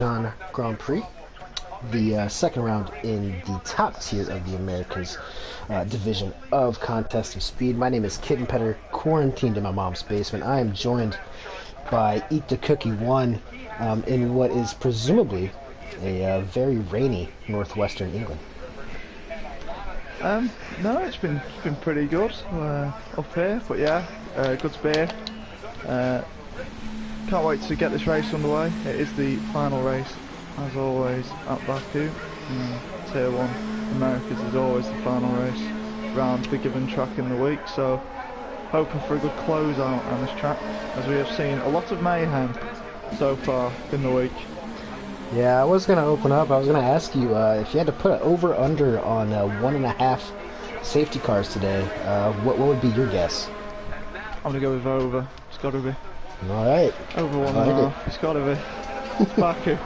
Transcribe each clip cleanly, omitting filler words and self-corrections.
Azerbaijan Grand Prix, the second round in the top tier of the Americas division of Contest of Speed. My name is Kitten Petter, quarantined in my mom's basement. I am joined by Eat the Cookie One in what is presumably a very rainy northwestern England. No, it's been pretty good up here, but yeah, good beer. Can't wait to get this race underway. It is the final race, as always, at Baku. Tier 1 Americas is always the final race round the given track in the week, so hoping for a good closeout on this track, as we have seen a lot of mayhem so far in the week. Yeah, I was going to open up. I was going to ask you if you had to put an over-under on 1.5 safety cars today, what would be your guess? I'm going to go with over. It's got to be. All right. Over 1.5. It's got to be. It's Baku.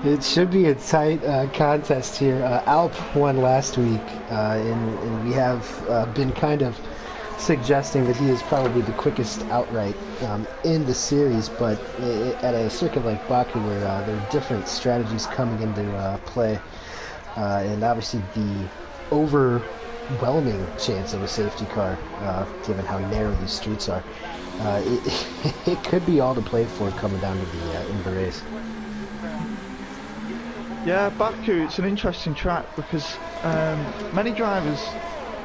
It should be a tight contest here. Alp won last week, and we have been kind of suggesting that he is probably the quickest outright in the series, but at a circuit like Baku where there are different strategies coming into play, and obviously the overwhelming chance of a safety car, given how narrow these streets are, it could be all to play for coming down to the end of the race. Yeah, Baku, it's an interesting track because many drivers,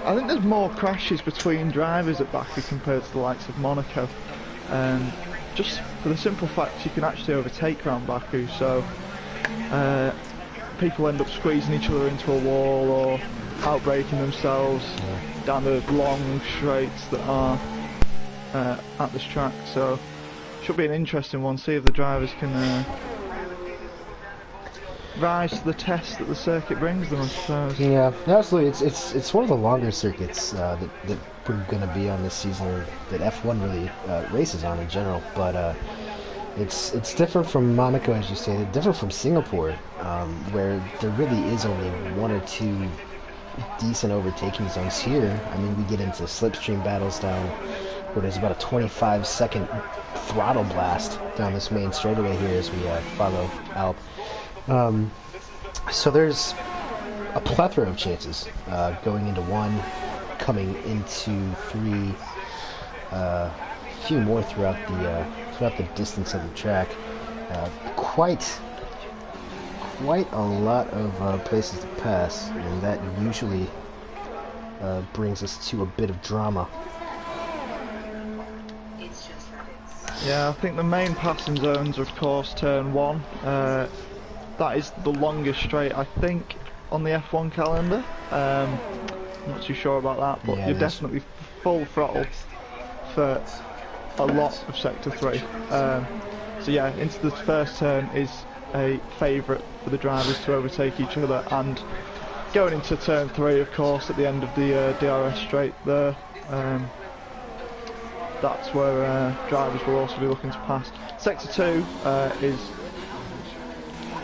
I think there's more crashes between drivers at Baku compared to the likes of Monaco. Just for the simple fact you can actually overtake around Baku, so people end up squeezing each other into a wall or outbraking themselves down the long straights that are at this track. So should be an interesting one, see if the drivers can rise to the test that the circuit brings them, I suppose. Yeah, absolutely. It's one of the longer circuits that we're going to be on this season, that F1 really races on in general. But it's different from Monaco, as you stated, different from Singapore, where there really is only one or two decent overtaking zones. Here, I mean, we get into slipstream battles down where there's about a 25-second throttle blast down this main straightaway here as we follow Alp. So there's a plethora of chances going into one, coming into three, a few more throughout the distance of the track. Quite a lot of places to pass, and that usually brings us to a bit of drama. Yeah, I think the main passing zones are of course turn 1. That is the longest straight, I think, on the F1 calendar. I'm not too sure about that, but yeah, you're definitely full throttle for a lot of Sector 3. So yeah, into the first turn is a favourite for the drivers to overtake each other, and going into turn 3, of course, at the end of the DRS straight there, that's where drivers will also be looking to pass. Sector 2 is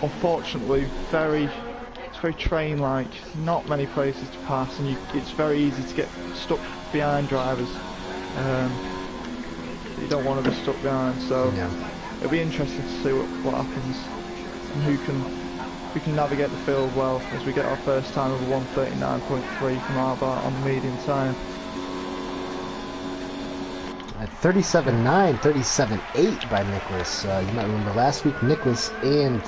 unfortunately very train-like, not many places to pass, and it's very easy to get stuck behind drivers. You don't want to be stuck behind, so yeah, it'll be interesting to see what happens and who can navigate the field well as we get our first time of 1:39.3 from Arbart on the medium tyre. At 37.9, 37.8 by Nicholas. You might remember last week Nicholas and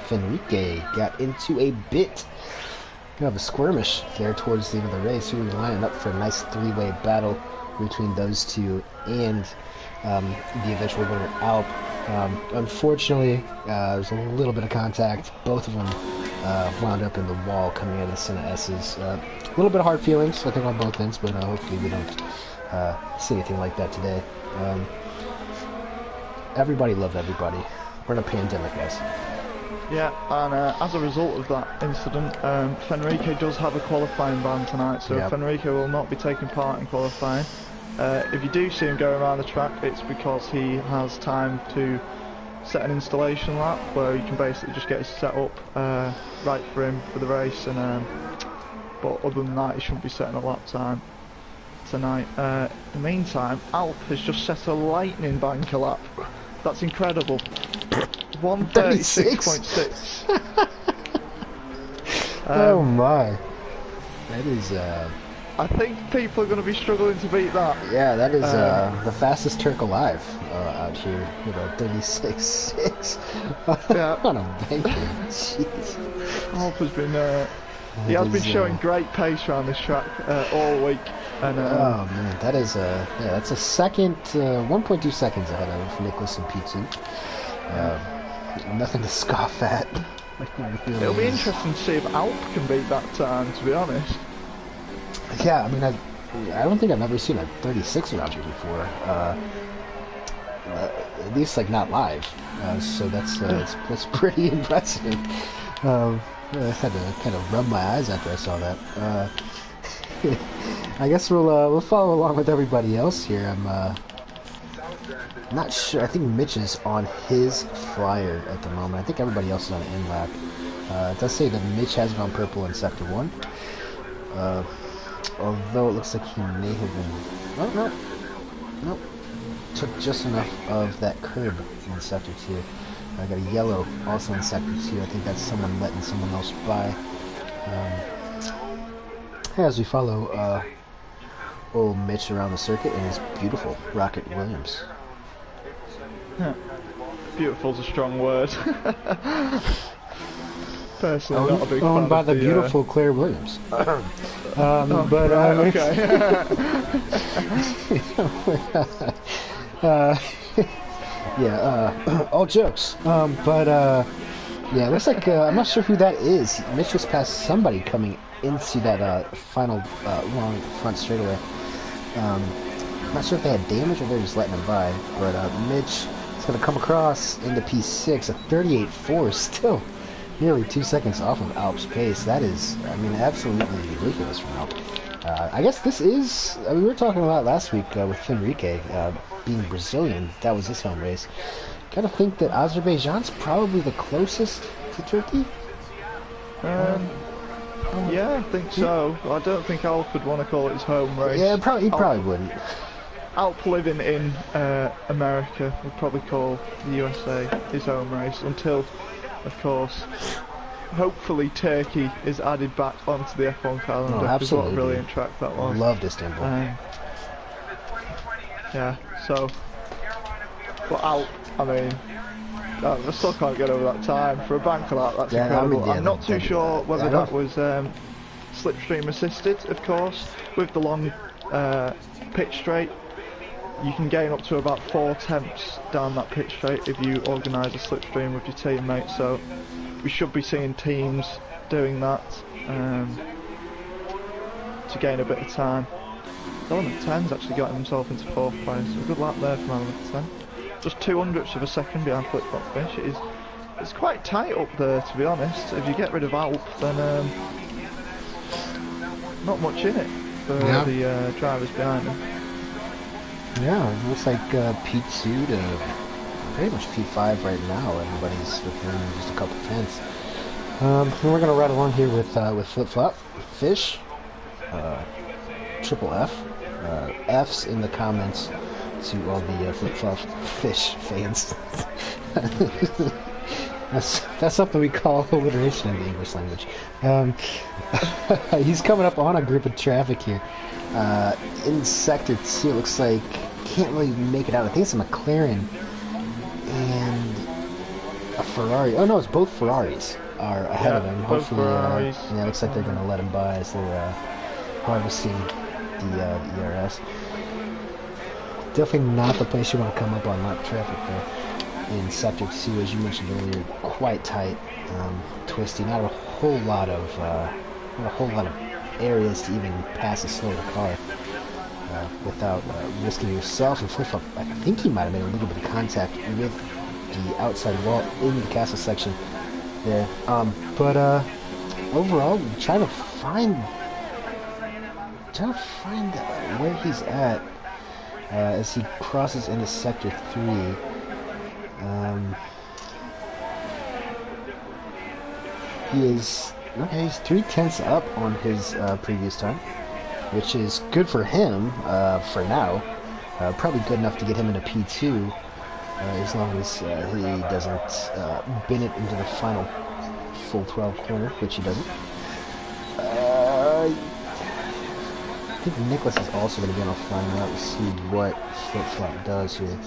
Fenrique got into a bit of a skirmish there towards the end of the race. We were lining up for a nice three-way battle between those two and the eventual winner, Alp. Unfortunately, there's a little bit of contact. Both of them wound up in the wall coming out of the Senna S's. A little bit of hard feelings, I think, on both ends, but hopefully we don't see anything like that today. Everybody loved everybody. We're in a pandemic, guys. Yeah, and as a result of that incident, Fenrique does have a qualifying ban tonight, so Fenrique will not be taking part in qualifying. If you do see him going around the track, it's because he has time to set an installation lap where he can basically just get his set up right for him for the race, and but other than that he shouldn't be setting a lap time tonight. In the meantime, Alp has just set a lightning banker lap. That's incredible. 1:36.6. Oh my. That is, I think people are going to be struggling to beat that. yeah, that is the fastest Turk alive out here. 36.6 Yeah. on a banker. Jeez. Alp has been, he has been showing great pace around this track all week. And, oh man, that is yeah, that's a second, 1.2 seconds ahead of Nicholas and P2. Nothing to scoff at. It'll be interesting to see if Alp can beat that time, to be honest. Yeah, I mean, I don't think I've ever seen a 36 around here before. At least, like, not live. So that's pretty impressive. I had to kind of rub my eyes after I saw that. I guess we'll follow along with everybody else here. I'm not sure. I think Mitch is on his flyer at the moment. I think everybody else is on an in-lap. It does say that Mitch has it on purple in Sector 1. Although it looks like he may have been... Oh, no. Nope. Took just enough of that curb in Sector 2. I got a yellow also in Sector 2. I think that's someone letting someone else by. As we follow old Mitch around the circuit in his beautiful Rocket Williams. Beautiful's a strong word. Personally, not a big fan owned by the of beautiful Claire Williams. Oh, okay. Yeah, all jokes. Yeah, it looks like, I'm not sure who that is. Mitch just passed somebody coming into that final long front straightaway. I'm not sure if they had damage or they're just letting him by, but Mitch is going to come across into P6, a 38.4, still nearly 2 seconds off of Alp's pace. That is, I mean, absolutely ridiculous from Alp. I guess this is, I mean, we were talking about last week with Fenrique being Brazilian. That was his home race. Gotta think that Azerbaijan's probably the closest to Turkey. Yeah, I think so. I don't think Alp would want to call it his home race. Yeah, he probably wouldn't. Alp living in America would probably call the USA his home race until, of course, hopefully Turkey is added back onto the F1 calendar. Oh, absolutely. What a brilliant track that was. Loved Istanbul. Yeah, so, but Alp, I mean, I still can't get over that time. For a banker like that, that's incredible. I mean, yeah, I'm not too sure whether that was slipstream assisted, of course. With the long pitch straight, you can gain up to about 4 tenths down that pitch straight if you organise a slipstream with your teammates. So we should be seeing teams doing that to gain a bit of time. Element 10's actually got himself into 4th place, so good luck there from Element 10. Just 200ths of a second behind Flip-Flop Fish. It's quite tight up there, to be honest. If you get rid of Alp, then not much in it for the drivers behind him. Yeah, it looks like P2 to pretty much P5 right now. Everybody's within just a couple tenths. And we're gonna ride along here with Flip-Flop Fish, Triple F, F's in the comments to all the Flip-Flop Fish fans. That's something we call alliteration in the English language. He's coming up on a group of traffic here. In Sector 2, it looks like, can't really make it out. I think it's a McLaren and a Ferrari. Oh no, it's both Ferraris are ahead of him. Hopefully, yeah, it looks like they're going to let him by as they're harvesting the ERS. Definitely not the place you want to come up on lap traffic there. In Sector 2, as you mentioned earlier, quite tight, twisty. Not a whole lot of areas to even pass a slower car without risking yourself. And Flip-Flop, I think he might have made a little bit of contact with the outside wall in the castle section there. But overall, trying to find where he's at as he crosses into Sector 3. He's 3 tenths up on his previous time, which is good for him for now. Probably good enough to get him into P2. as long as he doesn't bin it into the final full 12 corner, which he doesn't. I think Nicholas is also going to be on a flying route to see what flip-flop does here.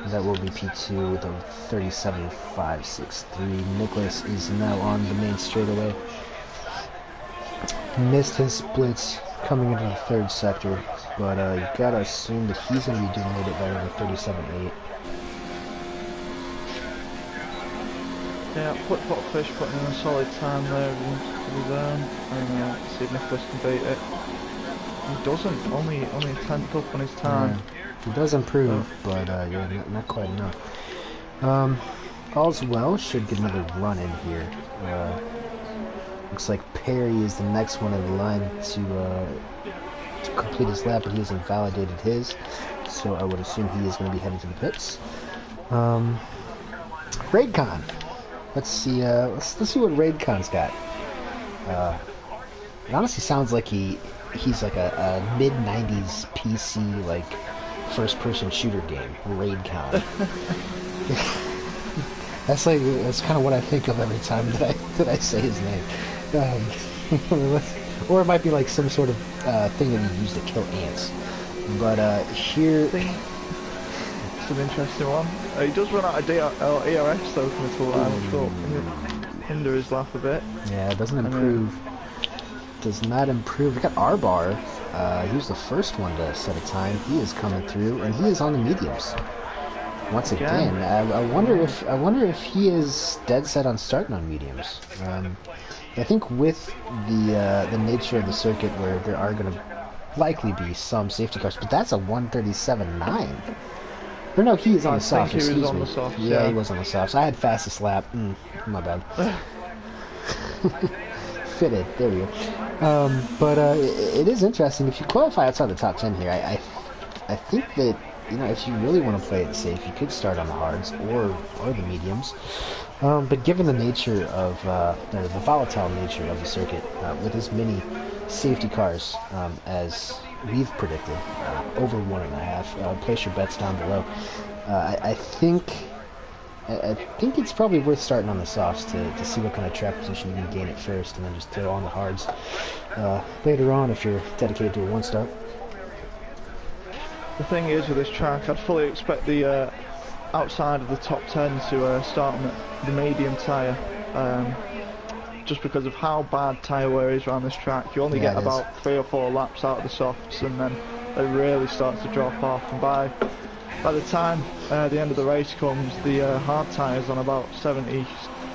That will be P2 with a 37.563. Nicholas is now on the main straightaway. Missed his splits coming into the third sector, but you gotta assume that he's going to be doing a little bit better than 37.8. Yeah, flip-flop fish putting in a solid time there of his own, and see if Nicholas can beat it. He doesn't, only a tenth up on his time. Yeah, he does improve, but yeah, not quite enough. All's well, should get another run in here. Looks like Perry is the next one in the line to complete his lap, but he hasn't validated his, so I would assume he is going to be heading to the pits. Raidcon. Let's see. Let's see what Raidcon's got. It honestly sounds like he's like a mid '90s PC like first-person shooter game. Raidcon. that's kind of what I think of every time that I say his name. Or it might be like some sort of thing that you use to kill ants. But here. It's an interesting one. He does run out of ERS though from the line, which will hinder his lap a bit. Yeah, it doesn't improve. Does not improve. We got R-Bar. He was the first one to set a time. He is coming through, and he is on the mediums. Once again, I wonder if he is dead set on starting on mediums. I think with the nature of the circuit, where there are going to likely be some safety cars, but that's a 137.9. Or no, he is on the soft. Excuse me. Yeah, he was on the soft. So I had fastest lap. My bad. Fitted. There we go. But it is interesting. If you qualify outside the top 10 here, I think that, you know, if you really want to play it safe, you could start on the hards or the mediums. But given the nature of the volatile nature of the circuit, with as many safety cars as we've predicted, over 1.5, place your bets down below. I think it's probably worth starting on the softs to see what kind of track position you can gain at first, and then just throw on the hards later on if you're dedicated to a one-stop. The thing is with this track, I'd fully expect the outside of the top 10 to start on the medium tyre, just because of how bad tyre wear is around this track. You only get about 3 or 4 laps out of the softs, and then they really start to drop off, and by the time the end of the race comes, the hard tyres on about 70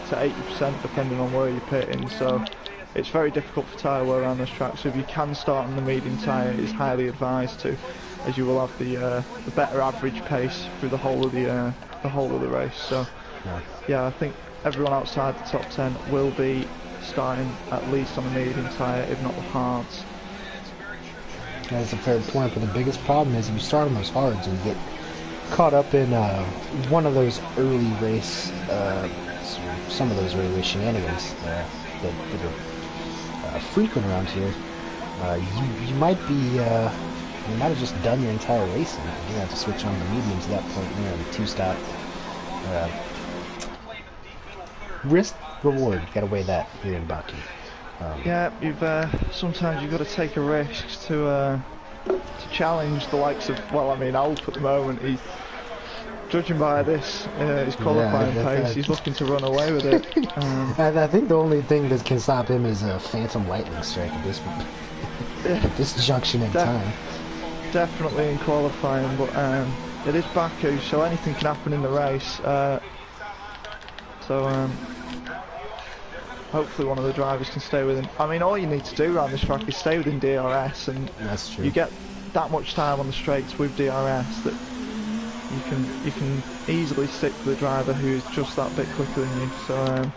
to 80% depending on where you're pitting, so it's very difficult for tyre wear around this track. So if you can start on the medium tyre, it's highly advised to, as you will have the better average pace through the whole of the race. So yeah, I think everyone outside the top 10 will be starting at least on the medium tyre, if not the hards. That's a fair point, but the biggest problem is if you start on those hards and get caught up in one of those early race, some of those early race shenanigans that are frequent around here, you might have just done your entire racing. You're gonna have to switch on the mediums at that point. You're on the 2-stop. Risk reward, gotta weigh that here in Baku. Yeah, sometimes you've got to take a risk to challenge the likes of, well, I mean, Alp at the moment. He's judging by this, his qualifying pace. He's looking to run away with it. I think the only thing that can stop him is a Phantom Lightning Strike at this junction in time. Definitely in qualifying, but it is Baku, so anything can happen in the race. Hopefully one of the drivers can stay within. I mean, all you need to do around this track is stay within DRS, and that's true. You get that much time on the straights with DRS that you can easily stick with a driver who is just that bit quicker than you. So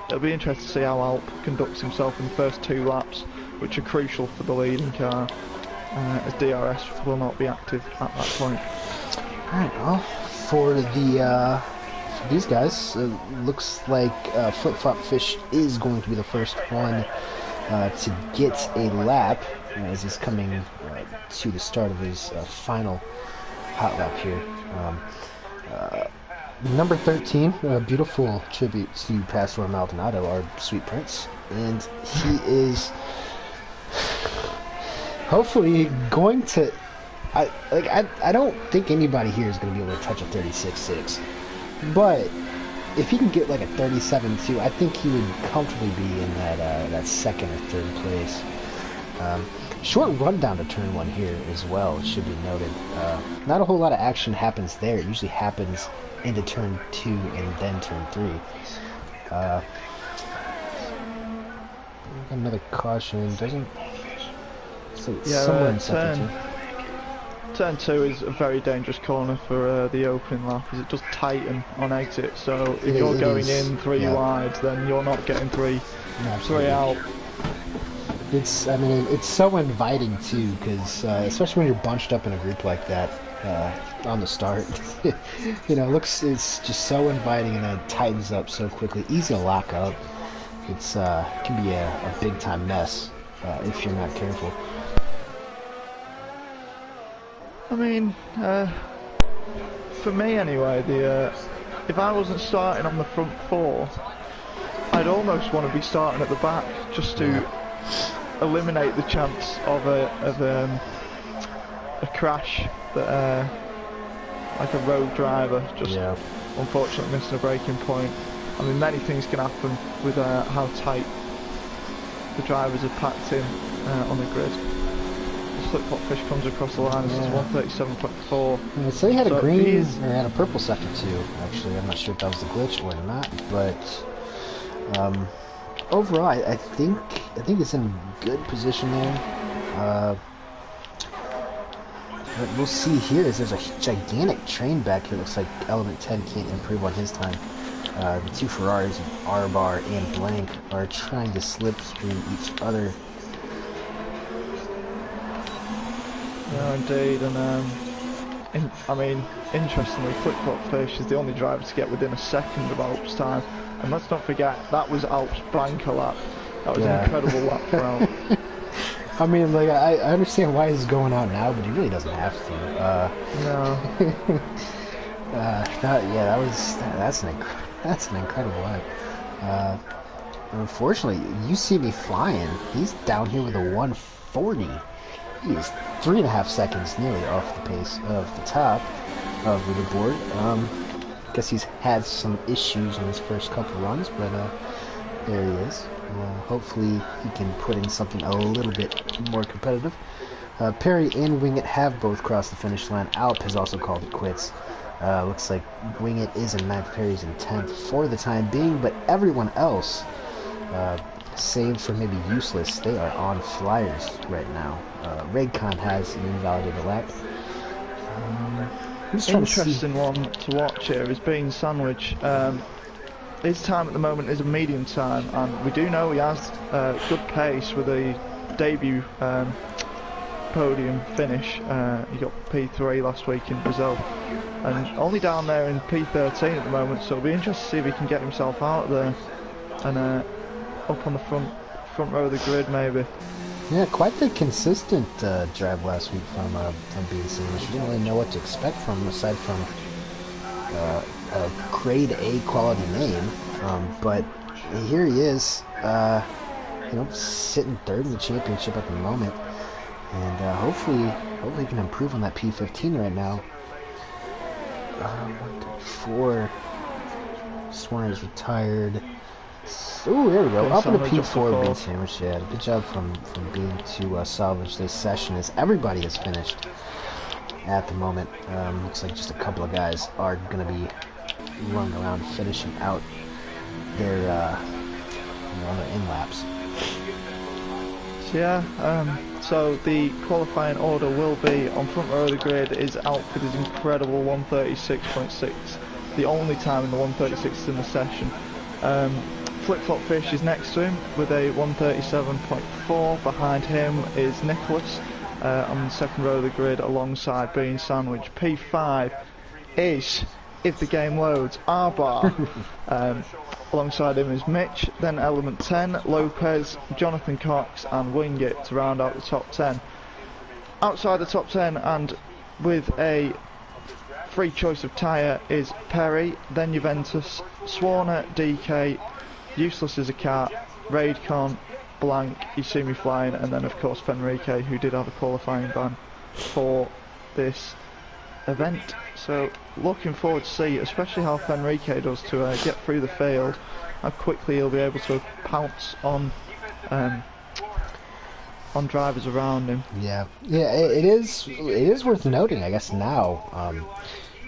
it'll be interesting to see how Alp conducts himself in the first 2 laps, which are crucial for the leading car, as DRS will not be active at that point. Alright, well, for these guys, it looks like Flip-Flop Fish is going to be the first one to get a lap, as he's coming to the start of his final hot lap here. Number 13, a beautiful tribute to Pastor Maldonado, our sweet prince, and he is hopefully going to. I don't think anybody here is going to be able to touch a 36.6, but if he can get like a 37.2, I think he would comfortably be in that second or third place. Short run down to turn 1 here as well, it should be noted. Not a whole lot of action happens there. It usually happens into turn 2 and then turn 3. Another caution, doesn't... So yeah, somewhere in second turn 2 is a very dangerous corner for the opening lap, as it does tighten on exit, so if you're going in 3 wide, then you're not getting 3 out. It's, I mean, it's so inviting too, because especially when you're bunched up in a group like that on the start, you know, it's just so inviting, and then it tightens up so quickly, easy to lock up. It's can be a big time mess if you're not careful. I mean, for me anyway, if I wasn't starting on the front 4, I'd almost want to be starting at the back just to eliminate the chance of a crash that like a road driver just unfortunately missing a braking point. I mean, many things can happen with how tight the drivers are packed in on the grid. The flip-flop fish comes across the line. This is 137.4. Yeah, so he had a green, or had a purple sector too. Actually, I'm not sure if that was the glitch or not, but overall, I think it's in good position there. What we'll see here is there's a gigantic train back here. Looks like Element 10 can't improve on his time. The 2 Ferraris, R-Bar and Blank, are trying to slipstream each other. Yeah, indeed, and I mean, interestingly, Flip-Flop Fish is the only driver to get within a second of Alp's time. And let's not forget, that was Alp's Blanca lap. That was an incredible lap for Alp. I mean, like, I understand why he's going out now, but he really doesn't have to. No. That's an incredible lap. Unfortunately, you see me flying. He's down here with a 140. He is 3.5 seconds nearly off the pace of the top of the board. Guess he's had some issues in his first couple runs, but there he is. Hopefully he can put in something a little bit more competitive. Perry and Wingit have both crossed the finish line. Alp has also called it quits. Looks like Wingit is in 9th, Perry's in 10th for the time being, but everyone else, save for maybe Useless, they are on flyers right now. Raycon has an invalidated lap. Interesting one to watch here is Bean Sandwich. His time at the moment is a medium time, and we do know he has good pace with a debut podium finish. He got P3 last week in Brazil, and only down there in P13 at the moment, so it'll be interesting to see if he can get himself out there and up on the front row of the grid maybe. Yeah, quite the consistent drive last week from Bean Sandwich. We didn't really know what to expect from him aside from a grade A quality name, but here he is, you know, sitting 3rd in the championship at the moment, and hopefully he can improve on that P15 right now. 1, 2, 4. Swarner is retired. Ooh, there we go. Up into P4, Bean Sandwich. Yeah, good job from Bean to salvage this session, as everybody has finished at the moment. Looks like just a couple of guys are going to be running around finishing out their their in-laps. Yeah, so the qualifying order will be on front row of the grid is Alp with his incredible 136.6, the only time in the 136 in the session. Flip-Flop Fish is next to him with a 137.4. Behind him is Nicholas on the 2nd row of the grid alongside Bean Sandwich. P5 is, if the game loads, R-Bar. Alongside him is Mitch, then Element 10, Lopez, Jonathan Cox and Wingit to round out the top 10. Outside the top 10 and with a free choice of tyre is Perry, then Juventus, Swarner, DK, Useless as a Cat, Raidcon, Blank, You See Me Flying, and then of course Fenrique, who did have a qualifying ban for this event. So looking forward to see, especially how Fenrique does to get through the field, how quickly he'll be able to pounce on drivers around him. Yeah, it is worth noting, I guess now,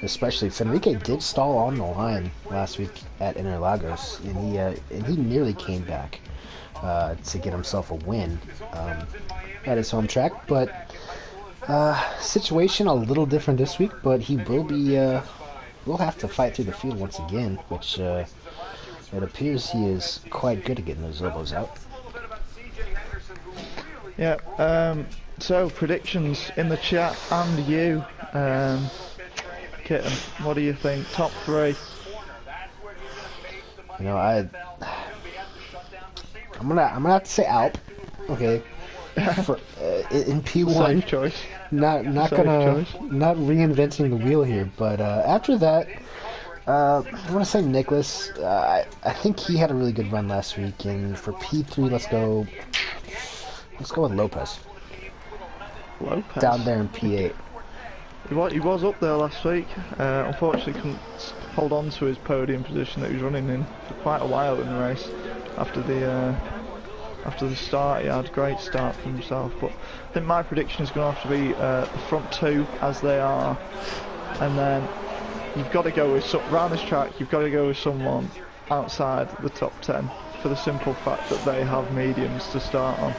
especially Fenrique did stall on the line last week at Interlagos, and he nearly came back to get himself a win at his home track. But situation a little different this week, but he will have to fight through the field once again, which it appears he is quite good at getting those elbows out. Yeah, so predictions in the chat and you, Kitten, what do you think? Top three? You know, I'm gonna have to say Alp, okay, for in P1. Safe choice. Not reinventing the wheel here, but after that, I'm gonna say Nicholas. I think he had a really good run last week, and for P3, let's go with Lopez. Lopez down there in P8. He was up there last week. Unfortunately, couldn't hold on to his podium position that he was running in for quite a while in the race. After the start, he had a great start for himself. But I think my prediction is going to have to be the front two as they are, and then you've got to go with around this track. You've got to go with someone outside the top 10 for the simple fact that they have mediums to start on.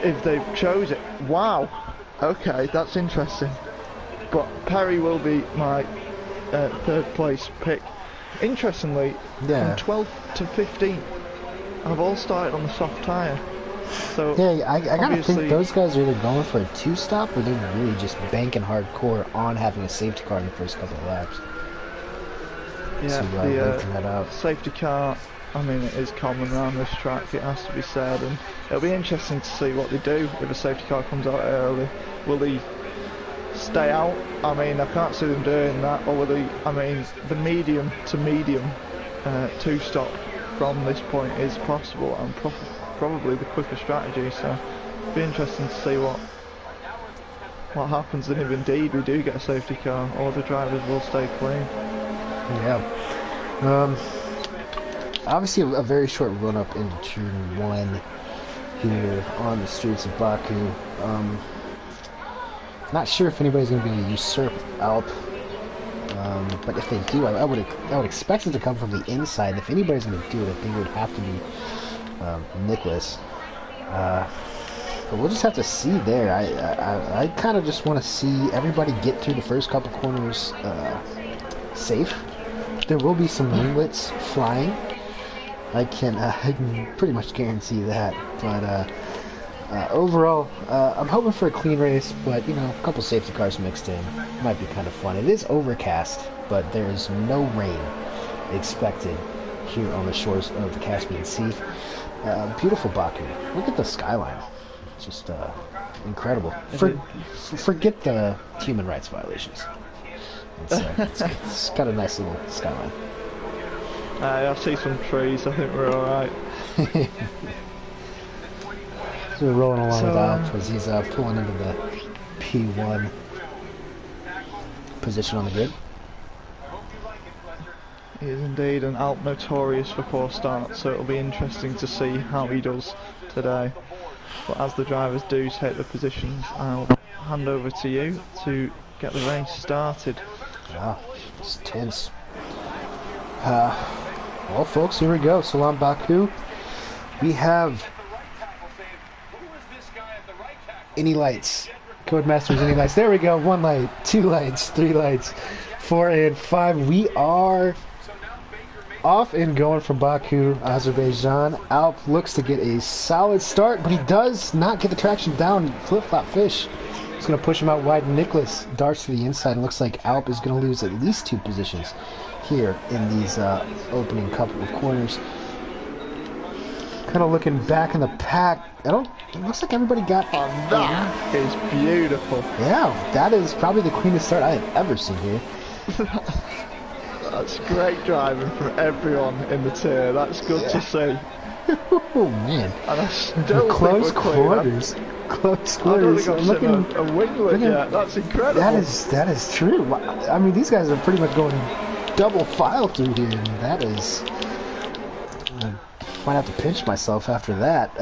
If they've chose it, wow, okay, that's interesting. But Perry will be my third place pick. Interestingly, yeah, from 12th to 15th, I've all started on the soft tyre. So yeah, I gotta think those guys are either going for a two-stop or they're really just banking hardcore on having a safety car in the first couple of laps. Yeah, the safety car, I mean, it is common around this track, it has to be said, and it'll be interesting to see what they do if a safety car comes out early. Will they stay out? I mean, I can't see them doing that. Or will they, I mean, the medium to medium two-stop from this point is possible and probably the quicker strategy, so it'll be interesting to see what happens, and if indeed we do get a safety car or the drivers will stay clean. Yeah. Obviously a very short run up into Turn 1 here on the streets of Baku. Not sure if anybody's going to be able to usurp Alp, but if they do, I would expect it to come from the inside. If anybody's going to do it, I think it would have to be Nicholas. But we'll just have to see there. I kind of just want to see everybody get through the first couple corners safe. There will be some winglets flying. I can pretty much guarantee that. But overall, I'm hoping for a clean race. But you know, a couple safety cars mixed in might be kind of fun. It is overcast, but there is no rain expected here on the shores of the Caspian Sea. Beautiful Baku. Look at the skyline. It's just incredible. Forget the human rights violations. It's got a nice little skyline. I see some trees. I think we're all right. So we're rolling along with Alp as he's pulling into the P1 position on the grid. He is indeed, an Alp notorious for poor starts, so it'll be interesting to see how he does today. But as the drivers do take the positions, I'll hand over to you to get the race started. Yeah, it's tense. Well, folks, here we go. Salam Baku. We have any lights. Codemasters, any lights. There we go. 1 light, 2 lights, 3 lights, 4 and 5. We are off and going from Baku, Azerbaijan. Alp looks to get a solid start, but he does not get the traction down. Flip-flop fish. He's going to push him out wide. Nicholas darts to the inside, and looks like Alp is going to lose at least 2 positions here in these opening couple of corners. Kind of looking back in the pack. It looks like everybody got. And that is beautiful. Yeah, that is probably the cleanest start I have ever seen here. That's great driving from everyone in the tier. That's good to see. Oh man! And I still close think we're clean. quarters. Close I don't quarters. think I've seen a winglet yet. That's incredible. That is true. I mean, these guys are pretty much going double file through here, and that is. I might have to pinch myself after that.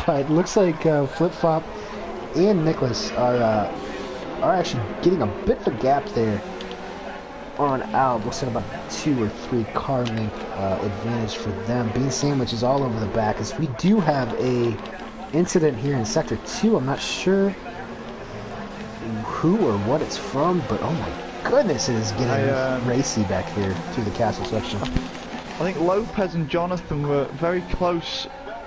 But it looks like Flip Flop and Nicholas are actually getting a bit of a gap there on out. Looks like about 2 or 3 car length advantage for them. Bean Sandwich is all over the back, as we do have a incident here in Sector 2. I'm not sure who or what it's from, but oh my goodness, it is getting racy back here through the castle section. I think Lopez and Jonathan were very close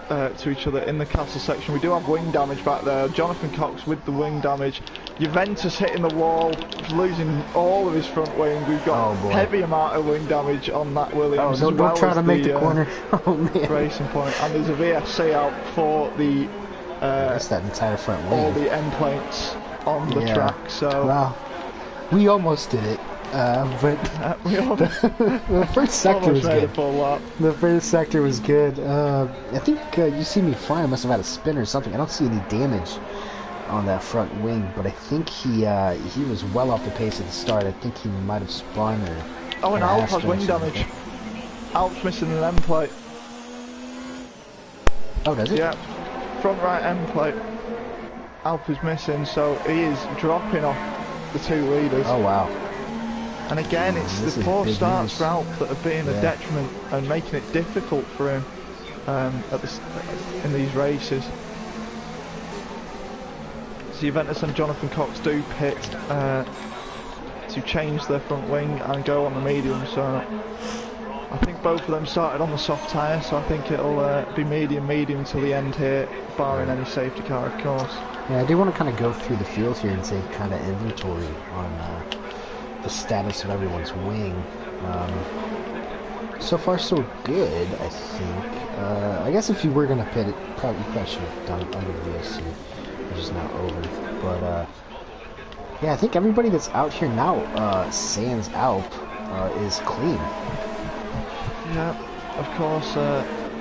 to each other in the castle section. We do have wing damage back there. Jonathan Cox with the wing damage. Juventus hitting the wall, losing all of his front wing. We've got heavy amount of wing damage on that Williams. Oh, don't try to make the corner. Oh man. Racing point. And there's a VSC out for the that's that entire front wing. all the end plates on the track. So well, we almost did it. But we almost the first sector was good. Full the first sector was good. I think you see me flying. I must have had a spin or something. I don't see any damage on that front wing, but I think he was well off the pace at the start. I think he might have spun or. Oh, and Alp has wing damage. Alp's missing an end plate. Oh, does it? Yeah, front right end plate. Alp is missing, so he is dropping off the 2 leaders. Oh wow. And again, it's the poor starts for Alp that are being a detriment and making it difficult for him in these races. So Juventus and Jonathan Cox do pit to change their front wing and go on the medium. So I think both of them started on the soft tyre, so I think it'll be medium till the end here, barring any safety car, of course. Yeah, I do want to kind of go through the field here and take kind of inventory on the status of everyone's wing. So far so good, I think. I guess if you were going to pit it, you probably should have done it under the VSC, which is now over. But yeah, I think everybody that's out here now, sans Alp, is clean. Yeah, of course,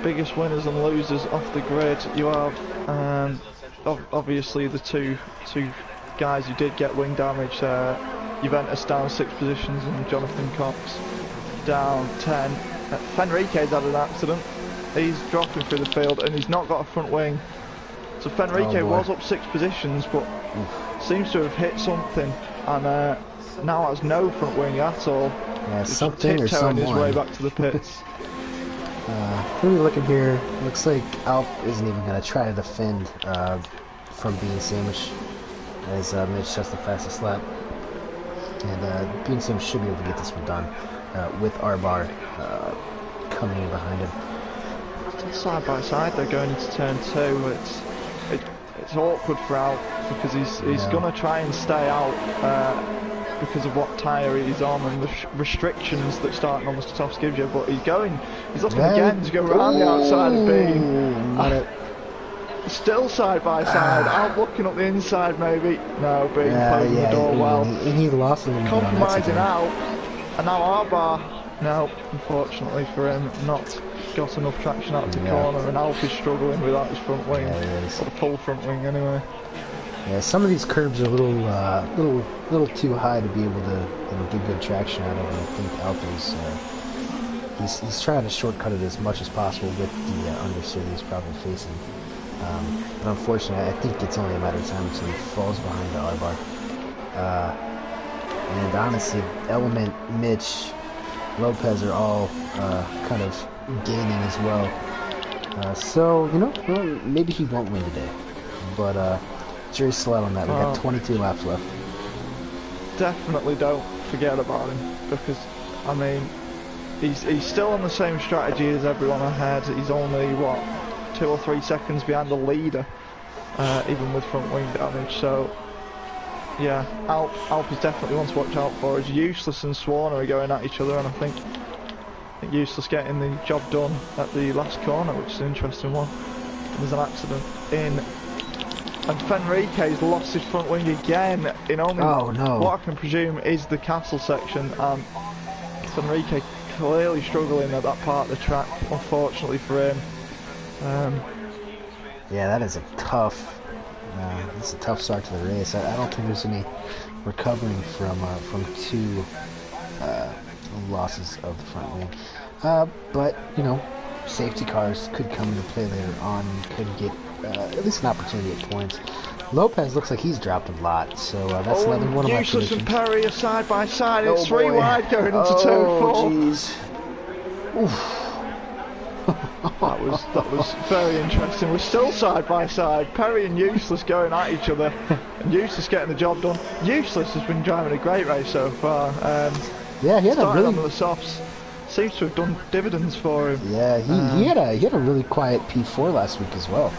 biggest winners and losers off the grid. You have obviously the two guys who did get wing damage. Juventus down 6 positions and Jonathan Cox down 10. Fenrique's had an accident. He's dropping through the field and he's not got a front wing. So Fenrique was up 6 positions, but seems to have hit something and now has no front wing at all. Yeah, something or someone. His way back to the pits. Really looking here, looks like Alp isn't even going to try to defend from Bean Sandwich, as Mitch sets the fastest lap. And Bean Sandwich should be able to get this one done with R-Bar coming in behind him. Side by side, they're going into turn 2. It's awkward for Alp because he's going to try and stay out because of what tyre he's on and the restrictions that starting on the softs gives you. But he's looking again to go around the outside of Bean. Still side by side. Alp looking up the inside maybe. No, Bean closing the door well. He lost him. Compromising out, and now R-Bar. No, unfortunately for him, not got enough traction out of the corner, and Alp is struggling without his front wing, or the full front wing anyway. Yeah, some of these curbs are a little too high to be able to get good traction out of. I think Alp is he's trying to shortcut it as much as possible with the understeer he's probably facing. But unfortunately, I think it's only a matter of time until he falls behind the R-Bar. And honestly, Element, Mitch, Lopez are all kind of gaining as well. So, well, maybe he won't win today. But jury's still out on that. We've got 22 laps left. Definitely don't forget about him, because, I mean, he's still on the same strategy as everyone ahead. He's only, 2 or 3 seconds behind the leader, even with front wing damage. So, yeah, Alp is definitely one to watch out for. As Useless and Swan are going at each other, and I think Useless getting the job done at the last corner, which is an interesting one. And there's an accident in, and Fenrique's lost his front wing again in only what I can presume is the castle section. Fenrique clearly struggling at that part of the track, unfortunately for him. Yeah, that is a tough. It's a tough start to the race. I don't think there's any recovering from two losses of the front wing. But you know, safety cars could come into play later on. Could get at least an opportunity at points. Lopez looks like he's dropped a lot, so that's another one of my predictions. Useless and Perry are side by side. It's 3 wide going into turn 4. Jeez. That was very interesting. We're still side by side. Perry and Useless going at each other, and Useless getting the job done. Useless has been driving a great race so far. Yeah, he had a really on the softs. Seems to have done dividends for him. Yeah, he had a really quiet P4 last week as well,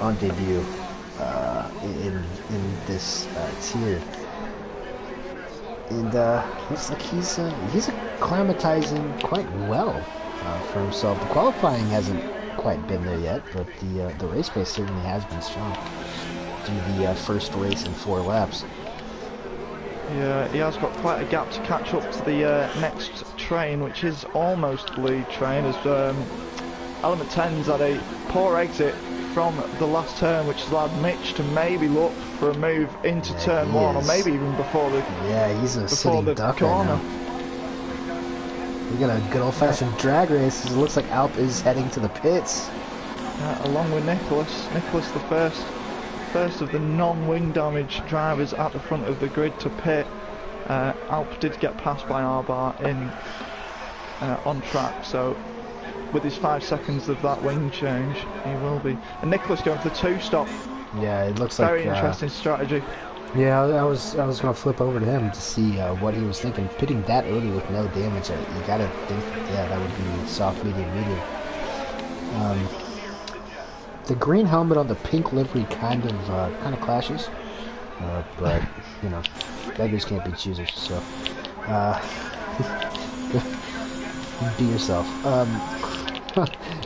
on debut in this tier, and looks like he's acclimatizing quite well for himself. The qualifying hasn't quite been there yet, but the race pace certainly has been strong. Do the first race in 4 laps. Yeah, he has got quite a gap to catch up to the next train, which is almost the lead train, as Element 10's had a poor exit from the last turn, which has allowed Mitch to maybe look for a move into turn 1, or maybe even before the he's a sitting duck corner. Right now. We got a good old-fashioned drag race. It looks like Alp is heading to the pits. Along with Nicholas. Nicholas the first of the non-wing damage drivers at the front of the grid to pit. Alp did get passed by Arbar on track, so with his 5 seconds of that wing change, he will be. And Nicholas going for the 2-stop. Yeah, it looks very interesting strategy. Yeah, I was gonna flip over to him to see what he was thinking. Pitting that early with no damage, you gotta think, that would be soft, medium. The green helmet on the pink livery kind of clashes, but you know, beggars can't be choosers. So, be yourself.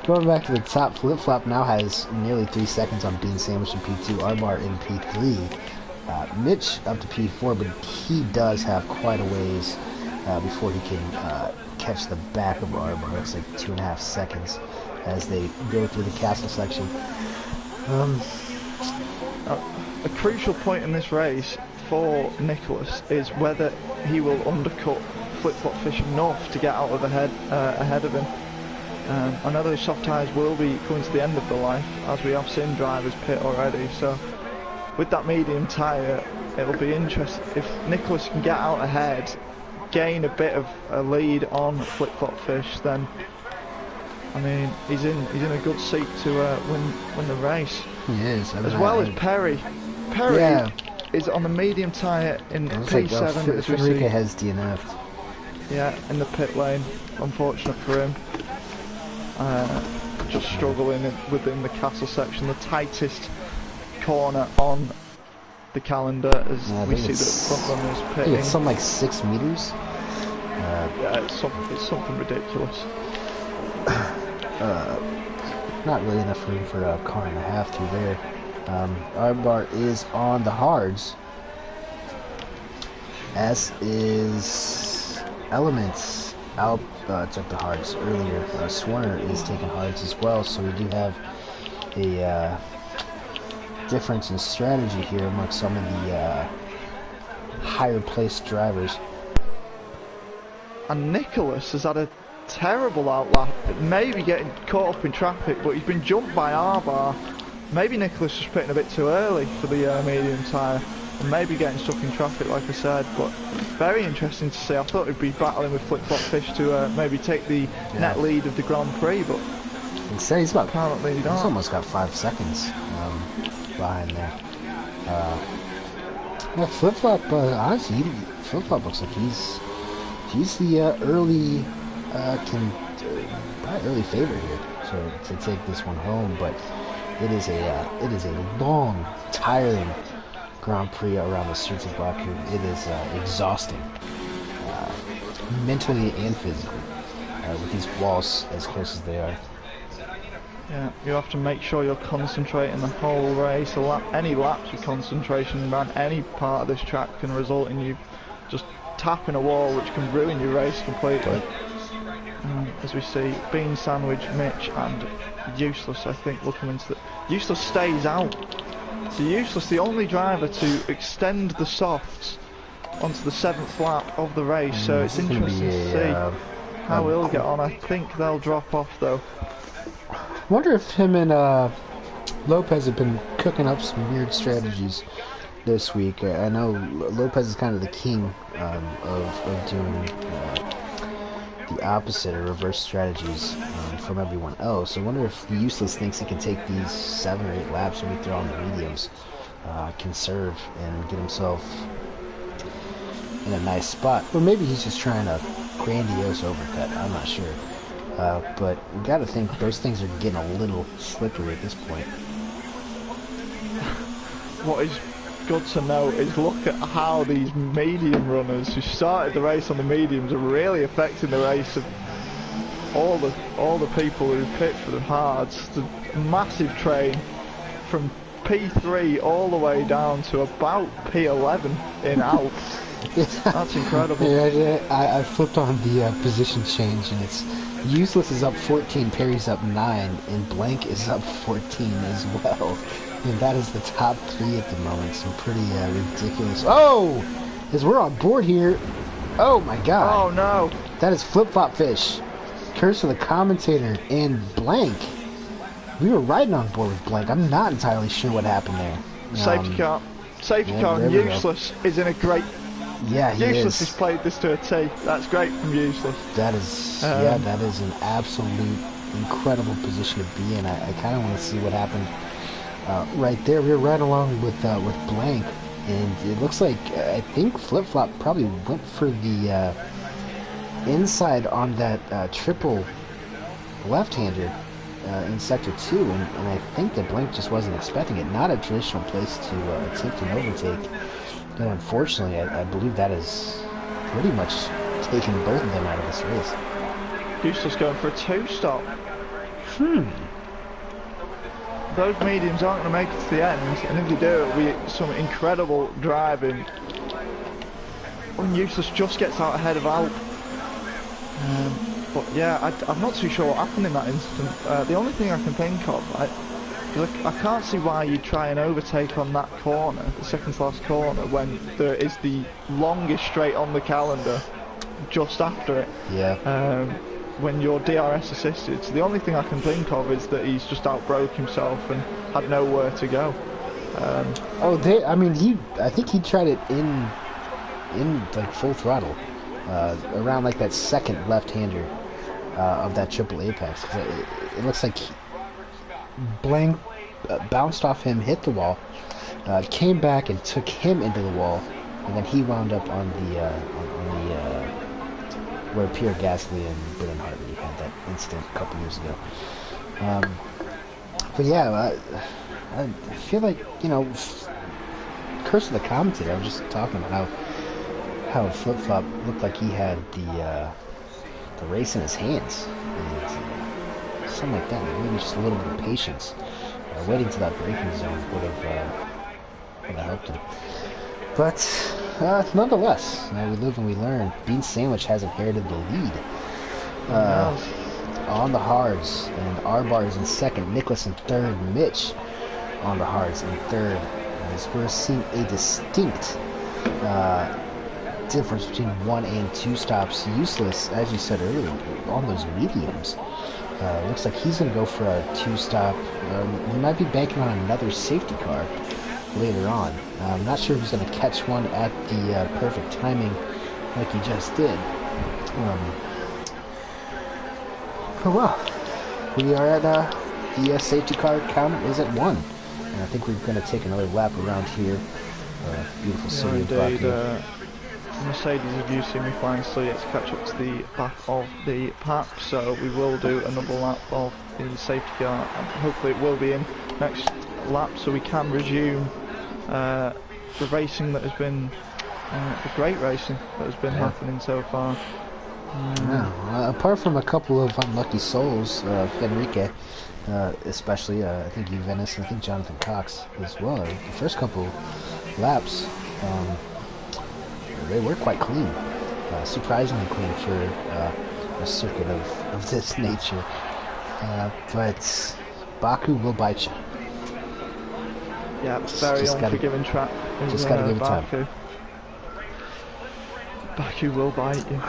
Going back to the top, Flip Flop now has nearly 3 seconds on Bean Sandwich in P2, Arbar in P3. Mitch up to P4, but he does have quite a ways before he can catch the back of Arbar. Looks like 2.5 seconds as they go through the castle section. A crucial point in this race for Nicholas is whether he will undercut Flip Flop Fish enough to get out of ahead of him. I know those soft tyres will be coming to the end of the life, as we have seen drivers pit already, so with that medium tyre it'll be interesting if Nicholas can get out ahead, gain a bit of a lead on Flip Flop Fish, then I mean he's in a good seat to win the race. He is. As well as Perry. Perry is on the medium tyre in P7. Fenrique has DNF'd. Yeah, in the pit lane. Unfortunate for him. Just struggling within the castle section, the tightest corner on the calendar, as we see the front runners pitting. It's something like 6 meters. Yeah, it's something ridiculous. Not really enough room for a car and a half through there. Arbar is on the hards, as is Elements. Alp took the hards earlier. Swerner is taking hards as well, so we do have a difference in strategy here amongst some of the higher placed drivers. And Nicholas has had a terrible outlap, maybe getting caught up in traffic, but he's been jumped by Arbar. Maybe Nicholas was pitting a bit too early for the medium tyre, and maybe getting stuck in traffic, like I said. But very interesting to see. I thought he'd be battling with Flip Flop Fish to maybe take the net lead of the Grand Prix, but instead he's almost got 5 seconds behind there. Yeah, Flip Flop, honestly, Flip Flop looks like he's the early probably early favorite here to take this one home, but it is a long, tiring Grand Prix around the streets of Baku. It is exhausting, mentally and physically. with these walls as close as they are. Yeah, you have to make sure you're concentrating the whole race. Any lapse of concentration around any part of this track can result in you just tapping a wall, which can ruin your race completely. As we see, Bean Sandwich, Mitch and Useless, I think, will come into the... Useless stays out. So Useless, the only driver to extend the softs onto the 7th lap of the race, so it's interesting to see how he'll get on. I think they'll drop off though. I wonder if him and Lopez have been cooking up some weird strategies this week. I know Lopez is kind of the king of doing the opposite or reverse strategies from everyone else. I wonder if Useless thinks he can take these 7 or 8 laps when we throw on the mediums, conserve and get himself in a nice spot. Or maybe he's just trying a grandiose overcut. I'm not sure. But we gotta think those things are getting a little slippery at this point. What is good to know is look at how these medium runners who started the race on the mediums are really affecting the race of all the people who picked for the hards. The massive train from P3 all the way down to about P11 in Alp. That's incredible. Yeah, I flipped on the position change, and it's Useless is up 14, Perry's up 9, and Blank is up 14 as well. And that is the top 3 at the moment. Some pretty ridiculous. Oh! As we're on board here. Oh my god. Oh no. That is Flip-Flop Fish. Curse of the commentator and Blank. We were riding on board with Blank. I'm not entirely sure what happened there. Safety car. Safety car, and Useless is in a great... Yeah, he Useless is. has played this to a T. That's great from Useless. That is, yeah, that is an absolute incredible position to be in. I kind of want to see what happened right there. We were right along with Blank, and it looks like I think Flip-Flop probably went for the inside on that triple left-hander in Sector 2, and I think that Blank just wasn't expecting it. Not a traditional place to attempt an overtake. And unfortunately, I believe that has pretty much taken both of them out of this race. Useless going for a 2-stop. Those mediums aren't going to make it to the end, and if they do, it'll be some incredible driving when Useless just gets out ahead of Alp. But yeah, I'm not too sure what happened in that instant. The only thing I can think of, I can't see why you'd try and overtake on that corner, the second to last corner, when there is the longest straight on the calendar just after it. Yeah. When you're DRS assisted. So the only thing I can think of is that he's just outbroke himself and had nowhere to go. I think he tried it in like full throttle, around like that second left-hander of that triple apex. It looks like Blank bounced off him, hit the wall, came back and took him into the wall, and then he wound up on the where Pierre Gasly and Brennan Hartley had that incident a couple years ago. But yeah, I feel like, you know, curse of the commentator. I was just talking about how Flip-Flop looked like he had the race in his hands. And, something like that. Maybe just a little bit of patience. Waiting to that braking zone would have helped him. But nonetheless, we live and we learn. Bean Sandwich has inherited the lead on the hards, and R-Bar is in second. Nicholas in third. Mitch on the hards in third. As we're seeing a distinct difference between 1 and 2 stops. Useless, as you said earlier, on those mediums. Looks like he's going to go for a 2-stop. He might be banking on another safety car later on. I'm not sure if he's going to catch one at the perfect timing like he just did. Oh well, we are at the safety car count is at 1. And I think we're going to take another lap around here. Beautiful city of Baku. Mercedes have used me flying still yet to catch up to the back of the pack, so we will do another lap of the safety car, and hopefully it will be in next lap so we can resume the racing that has been the great racing that has been happening so far. No, apart from a couple of unlucky souls, Enrique, especially, I think you, Venice, and I think Jonathan Cox as well. The first couple laps, they were quite clean, surprisingly clean for a circuit of this nature. But Baku will bite you. Yeah, it's very unforgiving track. Just gotta give it time. Baku will bite you.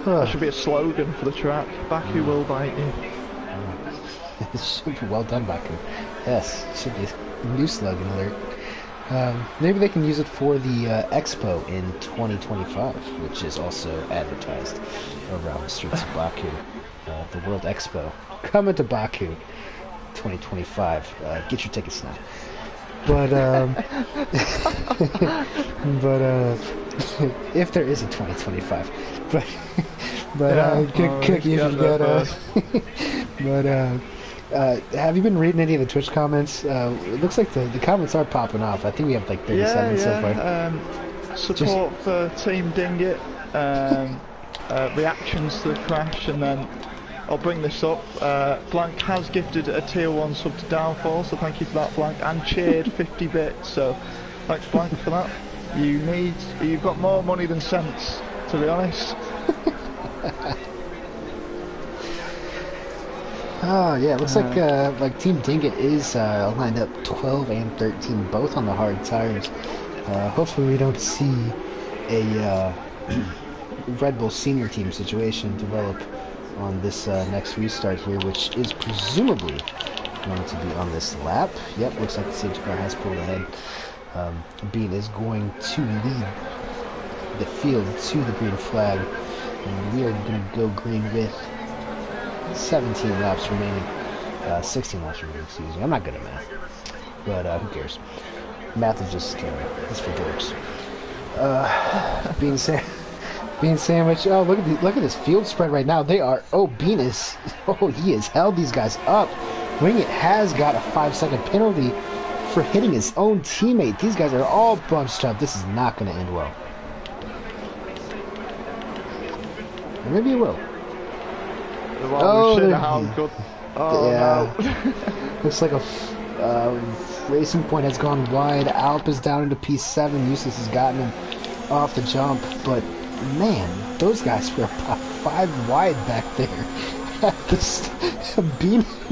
That should be a slogan for the track. Baku will bite you. It should be well done, Baku. Yes, it should be a new slogan alert. Maybe they can use it for the Expo in 2025, which is also advertised around the streets of Baku. The World Expo. Coming to Baku 2025. Get your tickets now. But if there is a 2025, Cookie, if you got have you been reading any of the Twitch comments? It looks like the comments are popping off. I think we have like 37 so far. Support for Team Dingit, reactions to the crash, and then I'll bring this up. Blank has gifted a tier 1 sub to Downfall, so thank you for that, Blank, and cheered 50 bits, so thanks, Blank, for that. You've got more money than sense, to be honest. Oh yeah, it looks like Team Dingit is lined up 12 and 13, both on the hard tires. Hopefully we don't see a Red Bull senior team situation develop on this next restart here, which is presumably going to be on this lap. Yep, looks like the safety car has pulled ahead. Bean is going to lead the field to the green flag, and we are going to go green with 17 laps remaining, 16 laps remaining, excuse me. I'm not good at math, but who cares? Math is just, it's for dorks. Bean Sandwich, oh, look at this field spread right now. They are, Bean is, he has held these guys up. Wingit has got a 5-second penalty for hitting his own teammate. These guys are all bunched up. This is not going to end well. Or maybe it will. Well, yeah. No. Looks like a Racing Point has gone wide. Alp is down into P7. Eustace has gotten him off the jump, but man, those guys were about 5 wide back there.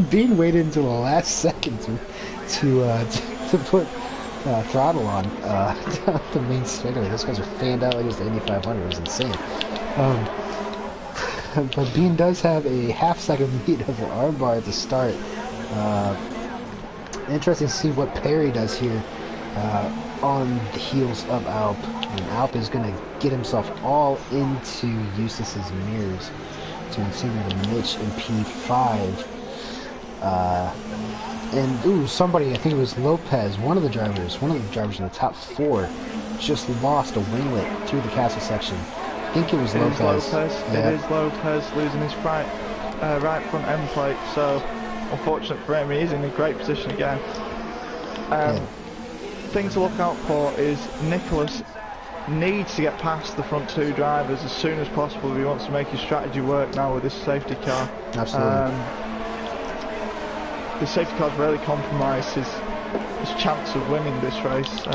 Bean waited until the last second to put throttle on the main straightaway. Those guys are fanned out like it was the Indy 500. It was insane. But Bean does have a half-second lead over Armbar at the start. Interesting to see what Perry does here on the heels of Alp. And Alp is going to get himself all into Eustace's mirrors to continue to Mitch in P5. Somebody, I think it was Lopez, one of the drivers in the top 4, just lost a winglet through the castle section. I think it was Lopez. Yeah. It is Lopez losing his right front end plate, so unfortunate for him. He is in a great position again. Thing to look out for is Nicholas needs to get past the front 2 drivers as soon as possible if he wants to make his strategy work now with this safety car. Absolutely. The safety car's really compromised his chance of winning this race.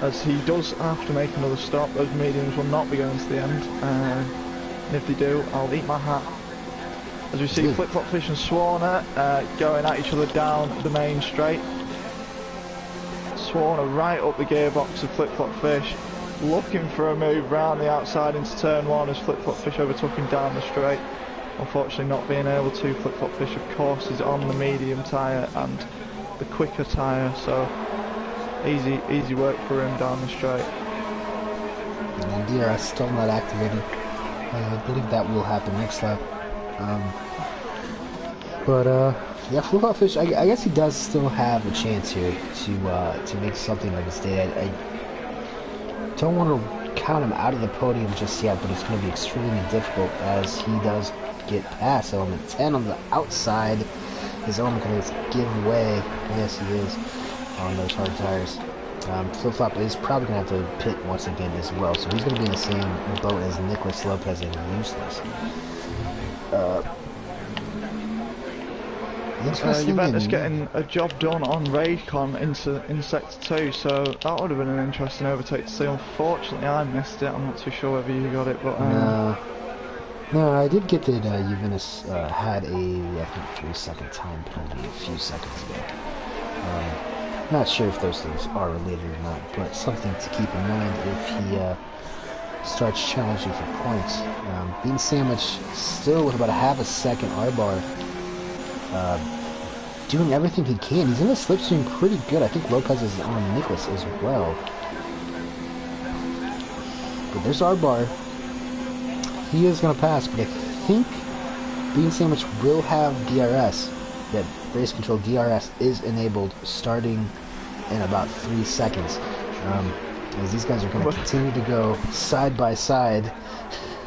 As he does have to make another stop, those mediums will not be going to the end. And if they do, I'll eat my hat. As we see Flip Flop Fish and Swarner going at each other down the main straight. Swarner right up the gearbox of Flip Flop Fish, looking for a move round the outside into turn 1 as Flip Flop Fish overtook him down the straight. Unfortunately not being able to. Flip Flop Fish of course is on the medium tyre and the quicker tyre, so easy work for him down the straight. And DRS still not activated. I believe that will happen next lap. Yeah, Flip Flop Fish, I guess he does still have a chance here to make something of his day. I don't want to count him out of the podium just yet, but it's going to be extremely difficult as he does get past element 10 on the outside. His element going to give way. Yes, he is on those hard tires. Flip-Flop is probably going to have to pit once again as well, so he's going to be in the same boat as Nicholas Lopez and Useless. Juventus getting a job done on Raidcon in Sector 2, so that would have been an interesting overtake to see. Unfortunately, I missed it. I'm not too sure whether you got it, but... No, I did get that Juventus had a, I think, 3-second time penalty a few seconds ago. Not sure if those things are related or not, but something to keep in mind if he starts challenging for points. Bean Sandwich still with about a half a second R-bar, doing everything he can. He's in the slipstream pretty good. I think Lopez is on Nicholas as well. But there's R-bar. He is going to pass, but I think Bean Sandwich will have DRS. That race control DRS is enabled starting in about 3 seconds. As these guys are going to continue to go side by side.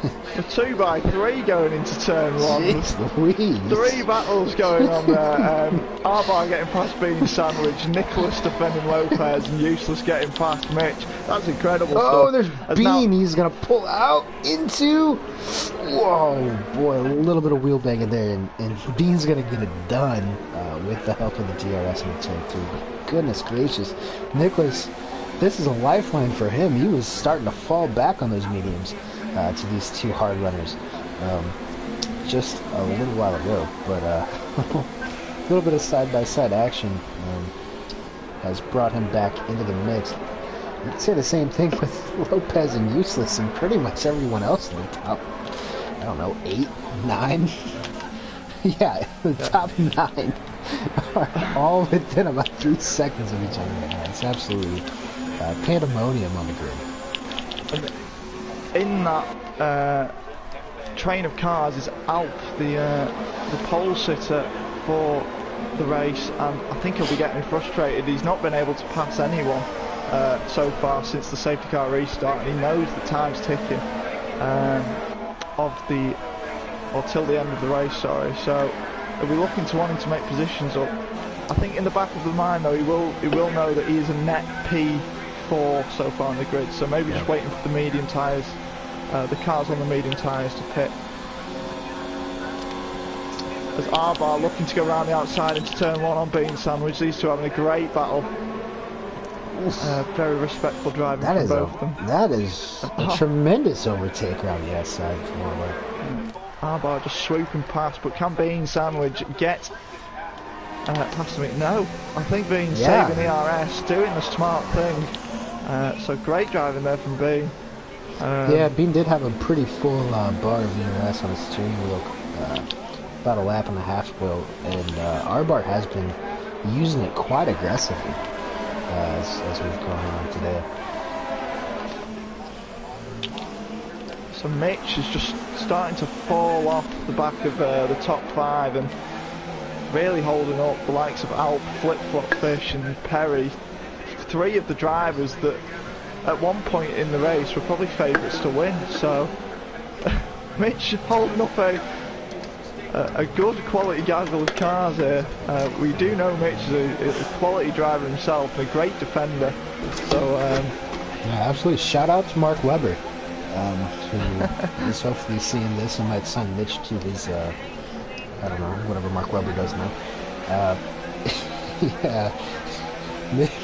A 2x3 going into turn 1. Jeez Louise. 3 battles going on there. Arbar getting past Bean Sandwich, Nicholas defending Lopez, and Useless getting past Mitch. That's incredible stuff. There's Bean. He's going to pull out into... Whoa, boy, a little bit of wheel banging there, and Bean's going to get it done with the help of the DRS in turn 3. But goodness gracious. Nicholas, this is a lifeline for him. He was starting to fall back on those mediums. To these two hard runners just a little while ago, but a little bit of side-by-side action has brought him back into the mix. You can say the same thing with Lopez and Useless and pretty much everyone else in the top, I don't know, 8, 9? Yeah, the top 9 are all within about 3 seconds of each other right now. It's absolutely pandemonium on the grid. In that train of cars is Alp, the pole sitter for the race, and I think he'll be getting frustrated. He's not been able to pass anyone so far since the safety car restart, and he knows the time's ticking till the end of the race. Sorry, so he'll be looking to wanting to make positions up. I think in the back of the mind though, he will know that he is a net P4 so far on the grid, so maybe just waiting for the medium tyres. The cars on the medium tyres to pit. As Arbar looking to go around the outside into turn 1 on Bean Sandwich. These two having a great battle. Very respectful driving from both of them. That is a tremendous overtake around the outside forward. Arbar just swooping past, but can Bean Sandwich get past him? No, I think Bean's saving the RS, doing the smart thing. So great driving there from Bean. Yeah, Bean did have a pretty full bar of DRS on his steering wheel, about a lap and a half ago, and R-Bar has been using it quite aggressively as we've gone on today. So Mitch is just starting to fall off the back of the top 5 and really holding up the likes of Alp, Flip-Flop Fish and Perry. 3 of the drivers that at one point in the race were probably favourites to win, so Mitch holding up a good quality gaggle of cars here. We do know Mitch is a quality driver himself and a great defender, so yeah, absolutely. Shout out to Mark Webber, who is hopefully seeing this and might sign Mitch to his I don't know, whatever Mark Webber does now. Yeah,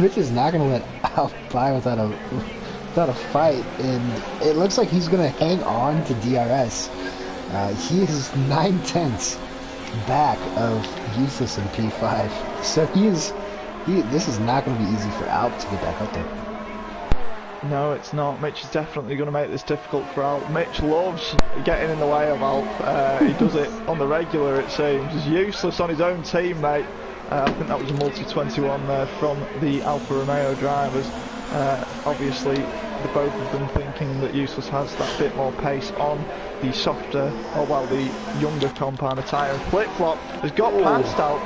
Mitch is not going to let Alp by without a fight, and it looks like he's going to hang on to DRS. He is 9/10 back of Useless in P5, so this is not going to be easy for Alp to get back up there. No, it's not. Mitch is definitely going to make this difficult for Alp. Mitch loves getting in the way of Alp. He does it on the regular, it seems. He's Useless on his own teammate. I think that was a multi-21 there from the Alfa Romeo drivers. Obviously, the both of them thinking that Useless has that bit more pace on the softer, or well, the younger compounder tyre. And Flip-Flop has got past Alp.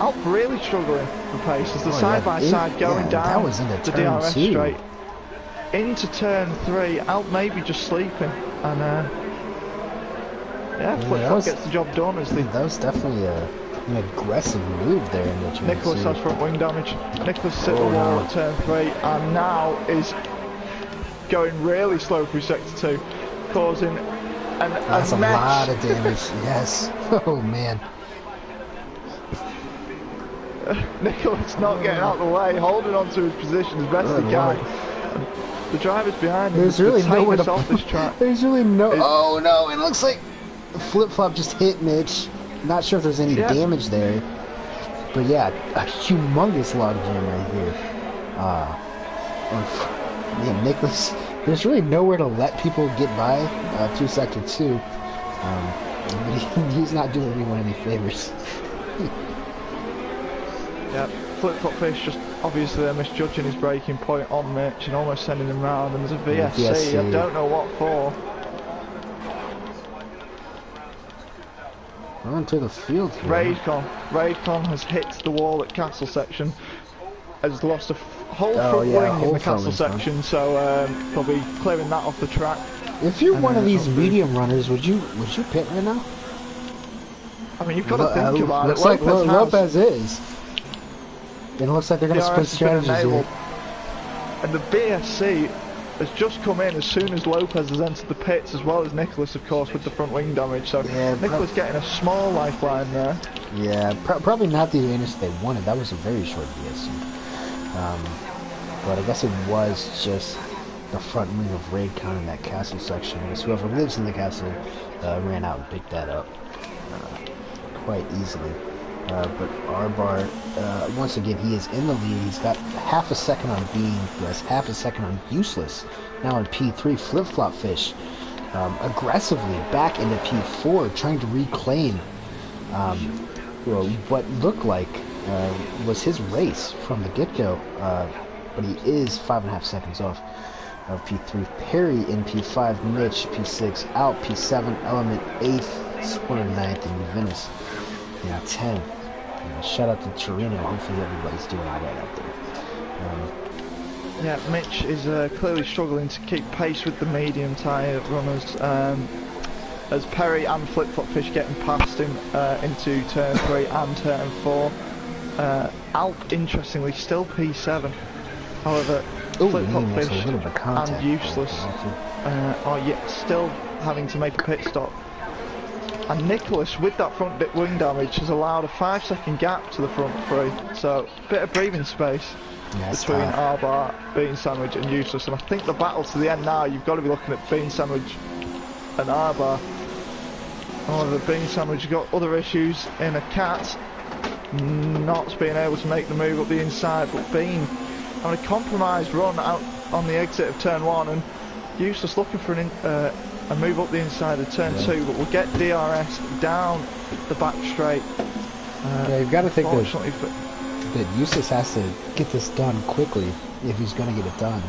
Alp really struggling for pace as the side-by-side going down the DRS straight. Into turn 3, Alp maybe just sleeping, and yeah, Flip-Flop gets the job done as the... That was definitely An aggressive move there in which Nicholas has front wing damage. Nicholas hit the wall no. at turn 3 and now is going really slow through sector 2, causing That's a lot of damage. Yes. Oh man. Nicholas not getting out of the way, holding on to his position as best he can. The driver's behind him. There's really nowhere to off this track. There's really no. Oh no! It looks like the flip flop just hit Mitch. Not sure if there's any damage there, but yeah, a humongous log jam right here. Yeah, Nicholas. There's really nowhere to let people get by through sector 2. But he's not doing anyone any favors. Yeah, flip-flop fish just obviously they're misjudging his braking point on Mitch and almost sending him round, and there's a VSC, I don't know what for. Onto the field here. Raidcon has hit the wall at castle section, has lost a whole front wing in the castle section, so they'll be clearing that off the track. If you're one of these medium runners, would you pit right now? I mean, you've got to think about it. Looks like Lopez is. And it looks like they're going to split strategies here. And the BSC has just come in as soon as Lopez has entered the pits, as well as Nicholas, of course, with the front wing damage. So yeah, Nicholas getting a small lifeline there. Yeah, probably not the advantage they wanted. That was a very short BSC. But I guess it was just the front wing of Raidcon in that castle section. I guess whoever lives in the castle ran out and picked that up quite easily. But R-Bar, once again, he is in the lead. He's got half a second on Bean, who has half a second on Useless. Now on P3, Flip-Flop Fish, aggressively back into P4, trying to reclaim what looked like was his race from the get-go. But he is 5.5 seconds off of P3. Perry in P5, Mitch P6, out P7, Element 8th, Splinter 9th, and Venice in 10. Shout out to Torino. Hopefully everybody's doing all right out there. Yeah, Mitch is clearly struggling to keep pace with the medium tyre runners. As Perry and Flip-Flop Fish getting past him into turn 3 and turn 4. Alp, interestingly, still P7. However, Flip-Flop Fish and Useless are yet still having to make a pit stop. And Nicholas, with that front wing damage, has allowed a 5-second gap to the front 3. So, a bit of breathing space between R-Bar, Bean Sandwich and Useless. And I think the battle to the end now, you've got to be looking at Bean Sandwich and R-Bar. However, Bean Sandwich got other issues in a cat, not being able to make the move up the inside, but Bean on a compromised run out on the exit of turn 1, and Useless looking for a move up the inside of turn 2, but we'll get DRS down the back straight. Yeah, you've got to think that Useless has to get this done quickly if he's going to get it done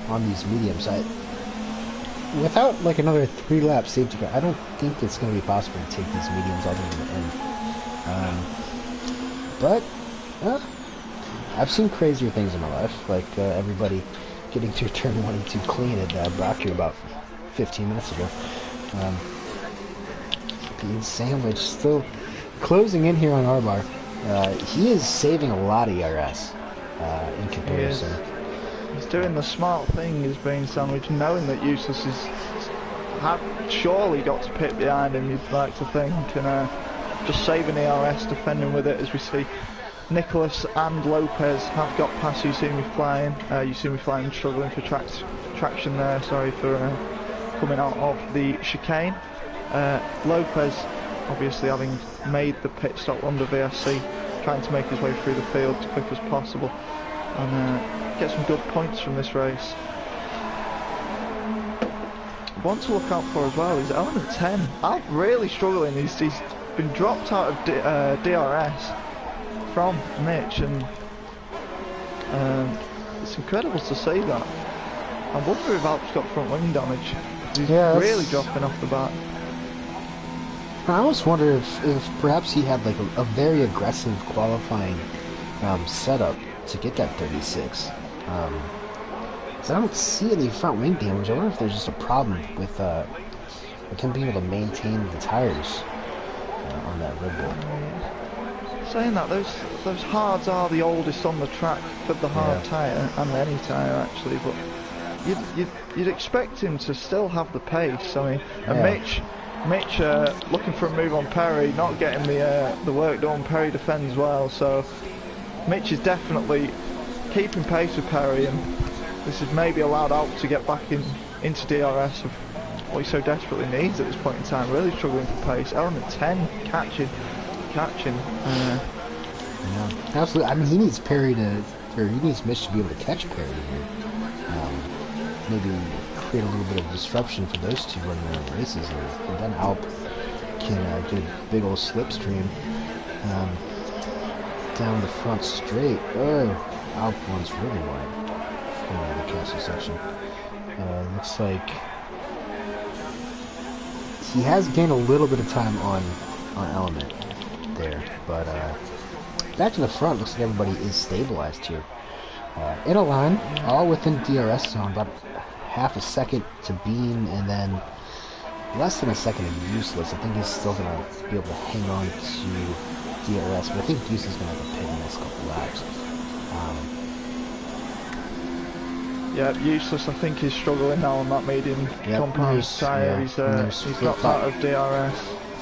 on these mediums. Without like another 3-lap safety car, I don't think it's going to be possible to take these mediums all the way to the end. But I've seen crazier things in my life, like everybody getting through turn 1 and 2 clean at Brock about 15 minutes ago. Bean Sandwich still closing in here on R-Bar. He is saving a lot of ERS in comparison. He's doing the smart thing, is Bean Sandwich, knowing that Useless has surely got to pit behind him, you'd like to think, and just saving ERS, defending with it, as we see Nicholas and Lopez have got past You See Me Flying. You See Me Flying struggling for traction there, sorry, for coming out of the chicane. Lopez obviously having made the pit stop under VSC, trying to make his way through the field as quick as possible and get some good points from this race. One to look out for as well is Element 10. Alp really struggling. He's been dropped out of DRS from Mitch, and it's incredible to see that. I wonder if Alp's got front wing damage. He's really dropping off the back. I almost wonder if perhaps he had like a very aggressive qualifying setup to get that 36. Because I don't see any front wing damage. I wonder if there's just a problem with him being able to maintain the tires on that Red Bull. Saying that, those hards are the oldest on the track for the hard tyre, and any tyre actually, but you'd expect him to still have the pace. I mean, and Mitch looking for a move on Perry, not getting the work done. Perry defends well, so Mitch is definitely keeping pace with Perry, and this is maybe allowed Alp to get back into DRS of what he so desperately needs at this point in time. Really struggling for pace. Element 10 catching. Yeah, absolutely. I mean, he needs Perry or he needs Mitch to be able to catch Perry here. Maybe create a little bit of disruption for those two running their races, and then Alp can get a big old slipstream down the front straight. Oh, Alp runs really wide in the castle section. Looks like he has gained a little bit of time on Element there, but back to the front, looks like everybody is stabilized here. In a line, all within DRS zone, about half a second to Bean, and then less than a second to Useless. I think he's still going to be able to hang on to DRS, but I think Useless is going to have to pit in the next couple laps. Yeah, Useless I think is struggling now on that medium compound tyre. He's dropped out of DRS.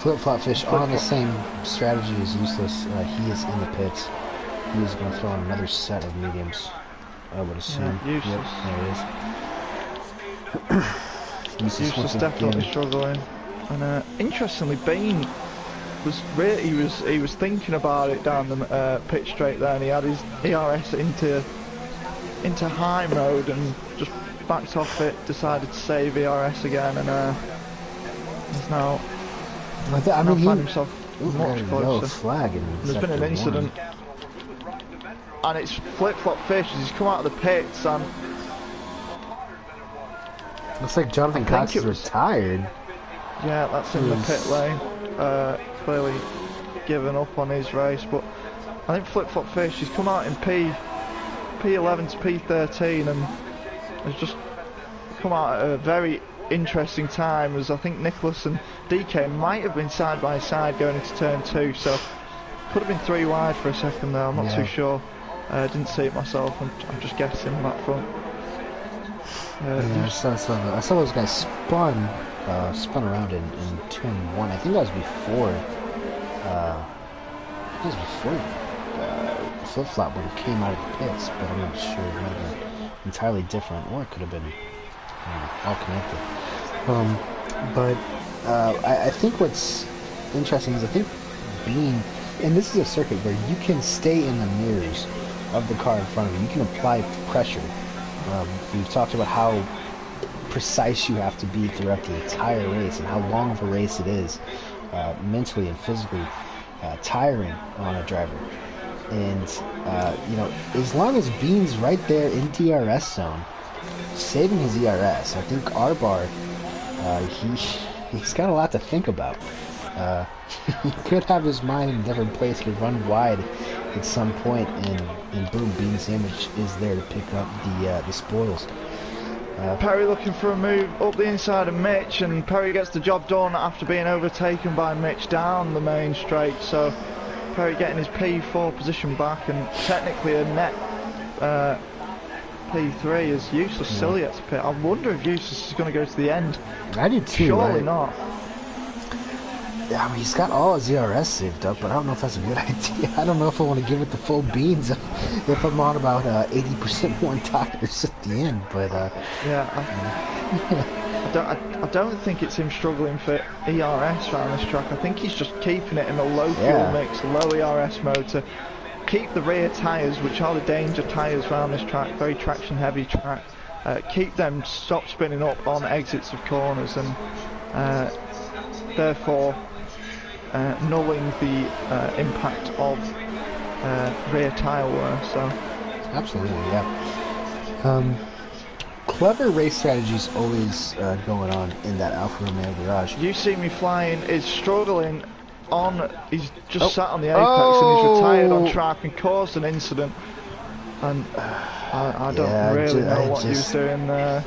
Flip-flop fish on the same strategy as Useless. He is in the pits. He is going to throw in another set of mediums, I would assume. Yeah, Useless. Yep, there it is. Useless definitely struggling. And interestingly, Bean was really he was thinking about it down the pit straight there, and he had his ERS into high mode and just backed off it. Decided to save ERS again, and he's now. I mean, he found himself much closer. Flag in There's been an incident, and it's flip-flop fish as he's come out of the pits, and looks like Jonathan Cox is retired. Yeah, that's in the pit lane. Clearly given up on his race, but I think flip-flop fish, he's come out in P11 to P13 and has just come out at a very interesting time, as I think Nicholas and DK might have been side by side going into turn 2, so could have been 3 wide for a second there. I'm not too sure. Didn't see it myself. I'm just guessing on that front. I saw those guys spun around in turn 1. I think that was before. Flip flop when it came out of the pits, but I'm not sure. It might have been entirely different, or it could have been all connected. But I think what's interesting is I think Bean, and this is a circuit where you can stay in the mirrors of the car in front of you. You can apply pressure. We've talked about how precise you have to be throughout the entire race and how long of a race it is, mentally and physically tiring on a driver. And you know, as long as Bean's right there in DRS zone, saving his ERS, I think R-Bar, he's got a lot to think about. He could have his mind in a different place, could run wide at some point, and boom, Bean Sandwich is there to pick up the spoils. Perry looking for a move up the inside of Mitch, and Perry gets the job done after being overtaken by Mitch down the main straight, so Perry getting his P4 position back, and technically a net P3 is Useless still yet to pit. I wonder if Useless is going to go to the end. I do too. Surely not. Yeah, I mean, he's got all his ERS saved up, but I don't know if that's a good idea. I don't know if I want to give it the full beans if I'm on about 80% more tires at the end, but yeah, I don't think it's him struggling for ERS around this track. I think he's just keeping it in a low fuel mix, low ERS mode to keep the rear tyres, which are the danger tyres around this track, very traction heavy track, keep them stop spinning up on exits of corners, and therefore nulling the impact of rear tyre wear. So absolutely, yeah. Clever race strategies always going on in that Alfa Romeo garage. You See Me Flying is struggling on. He's just sat on the apex and he's retired on track and caused an incident. And I don't really know what he was doing there.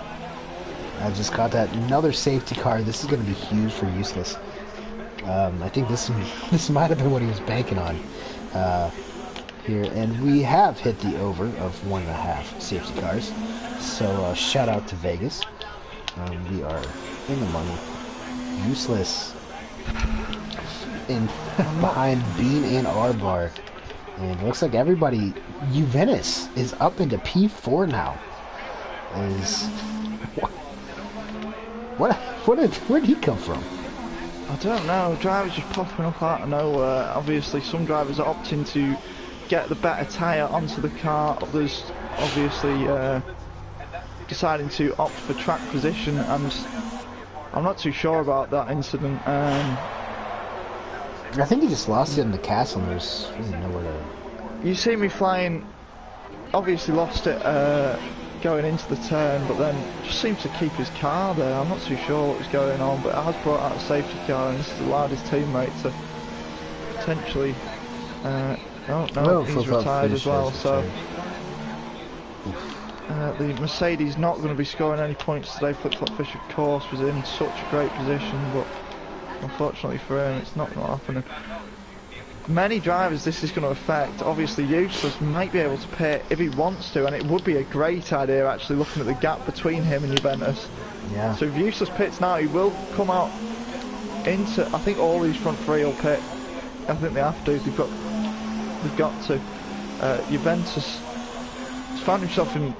I just got that. Another safety car. This is going to be huge for Useless. I think this this might have been what he was banking on here, and we have hit the over of 1.5 safety cars. So shout out to Vegas. We are in the money. Useless in behind Bean and R-Bar. And it looks like everybody, Juventus is up into P4 now. Where did he come from? I don't know, drivers just popping up out of nowhere. Obviously some drivers are opting to get the better tyre onto the car, others obviously deciding to opt for track position, and I'm not too sure about that incident. I think he just lost it in the castle and there's really nowhere to... You see me flying, obviously lost it going into the turn, but then just seems to keep his car there. I'm not too sure what was going on, but it has brought out a safety car, and this has allowed his teammate to potentially... he's retired as well, so... the Mercedes not going to be scoring any points today. Flip-Flop Fish, of course, was in such a great position, but unfortunately for him, it's not going to happen. Many drivers this is going to affect. Obviously, Useless might be able to pit if he wants to, and it would be a great idea actually looking at the gap between him and Juventus. Yeah. So if Useless pits now, he will come out into... I think all these front three will pit. I think they have to. They've got to. Juventus has found himself in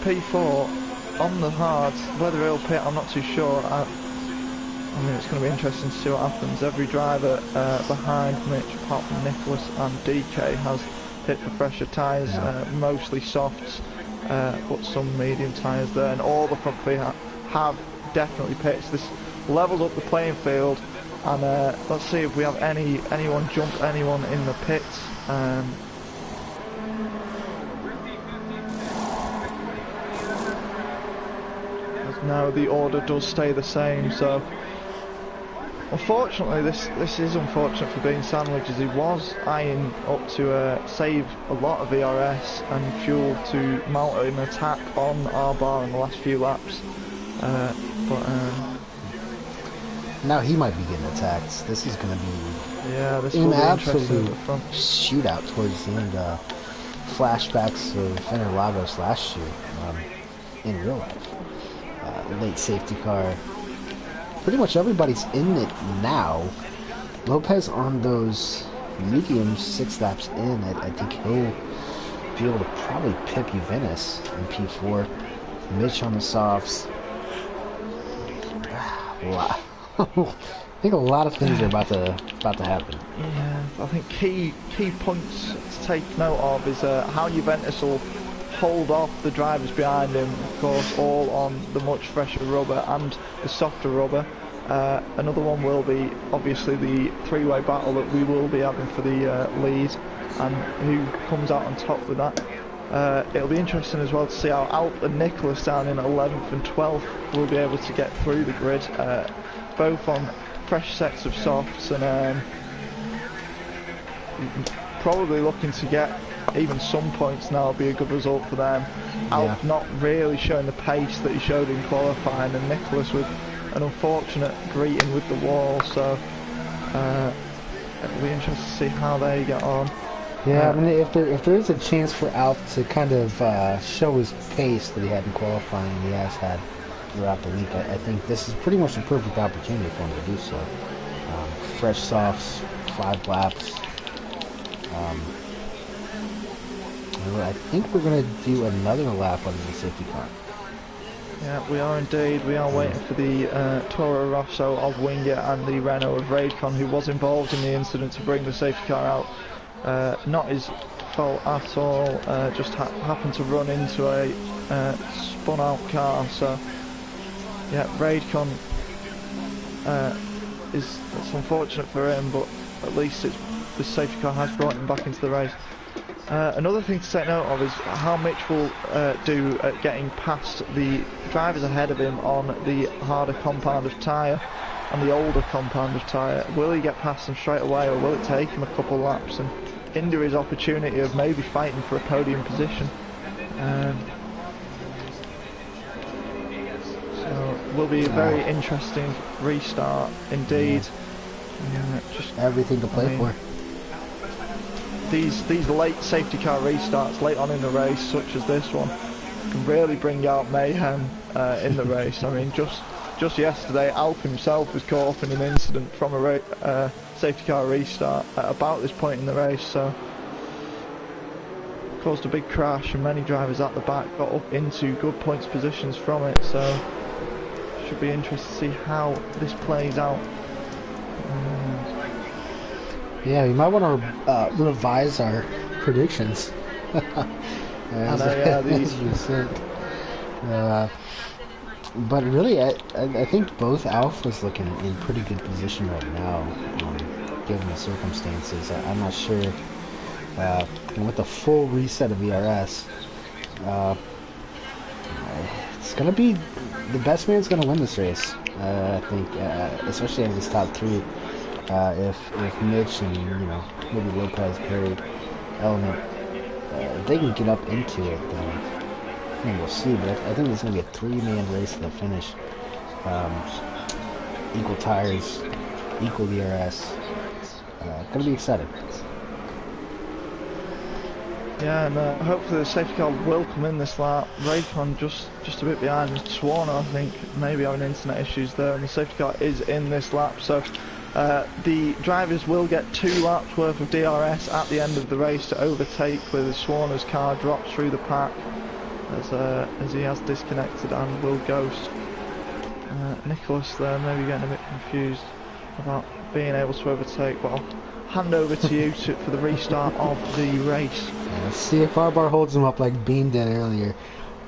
P4 on the hards. Whether he'll pit, I'm not too sure. I mean, it's going to be interesting to see what happens. Every driver behind Mitch, apart from Nicholas and DK, has hit for fresher tyres, mostly softs, but some medium tyres there, and all the front three have definitely pitched. This levels up the playing field, and let's see if we have anyone jump anyone in the pits. No, the order does stay the same, so unfortunately this is unfortunate for Bean Sandwich, as he was eyeing up to save a lot of ERS and fuel to mount an attack on our bar in the last few laps, but now he might be getting attacked. This is going to be this an will be absolute interesting. shootout towards the end. Flashbacks of Interlagos last year in real life. Late safety car. Pretty much everybody's in it now. Lopez on those mediums 6 laps in. I think he'll be able to probably pip Juventus in P4. Mitch on the softs. I think a lot of things are about to happen. Yeah, I think key points to take note of is how Juventus will hold off the drivers behind him, of course, all on the much fresher rubber and the softer rubber. Another one will be obviously the three-way battle that we will be having for the lead, and who comes out on top with that. It'll be interesting as well to see how Alp and Nicholas down in 11th and 12th will be able to get through the grid, both on fresh sets of softs, and probably looking to get even some points now. Will be a good result for them. Alp not really showing the pace that he showed in qualifying, and Nicholas with an unfortunate greeting with the wall, so it'll be interesting to see how they get on. Yeah, I mean, if there is a chance for Alp to kind of show his pace that he had in qualifying, he has had throughout the week, I think this is pretty much the perfect opportunity for him to do so. Fresh softs, 5 laps. I think we're going to do another lap under the safety car. Yeah, we are indeed. We are waiting for the Toro Rosso of Wingett and the Renault of Raidcon, who was involved in the incident, to bring the safety car out. Not his fault at all, just happened to run into a spun out car, so yeah, Raidcon it's unfortunate for him, but at least the safety car has brought him back into the race. Another thing to take note of is how Mitch will do at getting past the drivers ahead of him on the harder compound of tyre and the older compound of tyre. Will he get past them straight away, or will it take him a couple laps and hinder his opportunity of maybe fighting for a podium position? So will be a very interesting restart indeed. Just everything to play for. These late safety car restarts late on in the race, such as this one, can really bring out mayhem in the race. I mean, just yesterday, Alp himself was caught up in an incident from a safety car restart at about this point in the race, so caused a big crash, and many drivers at the back got up into good points positions from it. So should be interesting to see how this plays out. Yeah, we might want to revise our predictions. But really, I think both Alphas looking in pretty good position right now, given the circumstances. I'm not sure with the full reset of ERS, it's gonna be the best man's gonna win this race. I think, especially as his top three. If Mitch and maybe Lopez, Perry, Element, if they can get up into it, then we'll see. But I think it's going to be a three-man race to the finish. Equal tires, equal ERS. Going to be exciting. Yeah, and hopefully the safety car will come in this lap. Raycon just a bit behind. Swarner, I think, maybe having internet issues there, and the safety car is in this lap. So the drivers will get 2 laps worth of DRS at the end of the race to overtake, where the Swarner's car drops through the pack as he has disconnected and will ghost. Nicholas there maybe getting a bit confused about being able to overtake, but I'll hand over to you for the restart of the race. Yeah, let's see if R-Bar holds him up like Bean did earlier,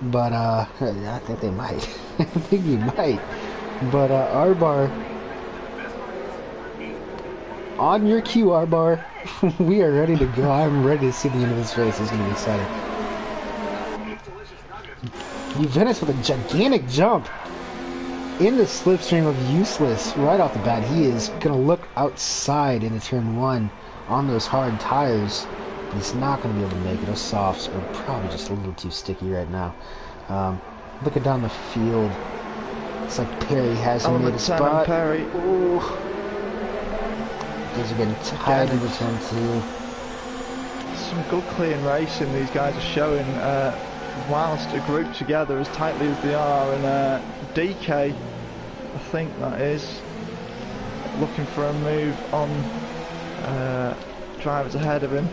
but I think they might. I think he might, but R-Bar, on your cue, R-Bar, we are ready to go. I'm ready to see the end of this race. It's going to be exciting. Juventus with a gigantic jump in the slipstream of Useless right off the bat. He is going to look outside into turn 1 on those hard tires. But he's not going to be able to make it. Those softs are probably just a little too sticky right now. Looking down the field, it's like Perry hasn't made a spot. Perry. Ooh. These are getting tied in turn 2. Some good clean racing these guys are showing, whilst a group together as tightly as they are, and DK, I think that is, looking for a move on drivers ahead of him.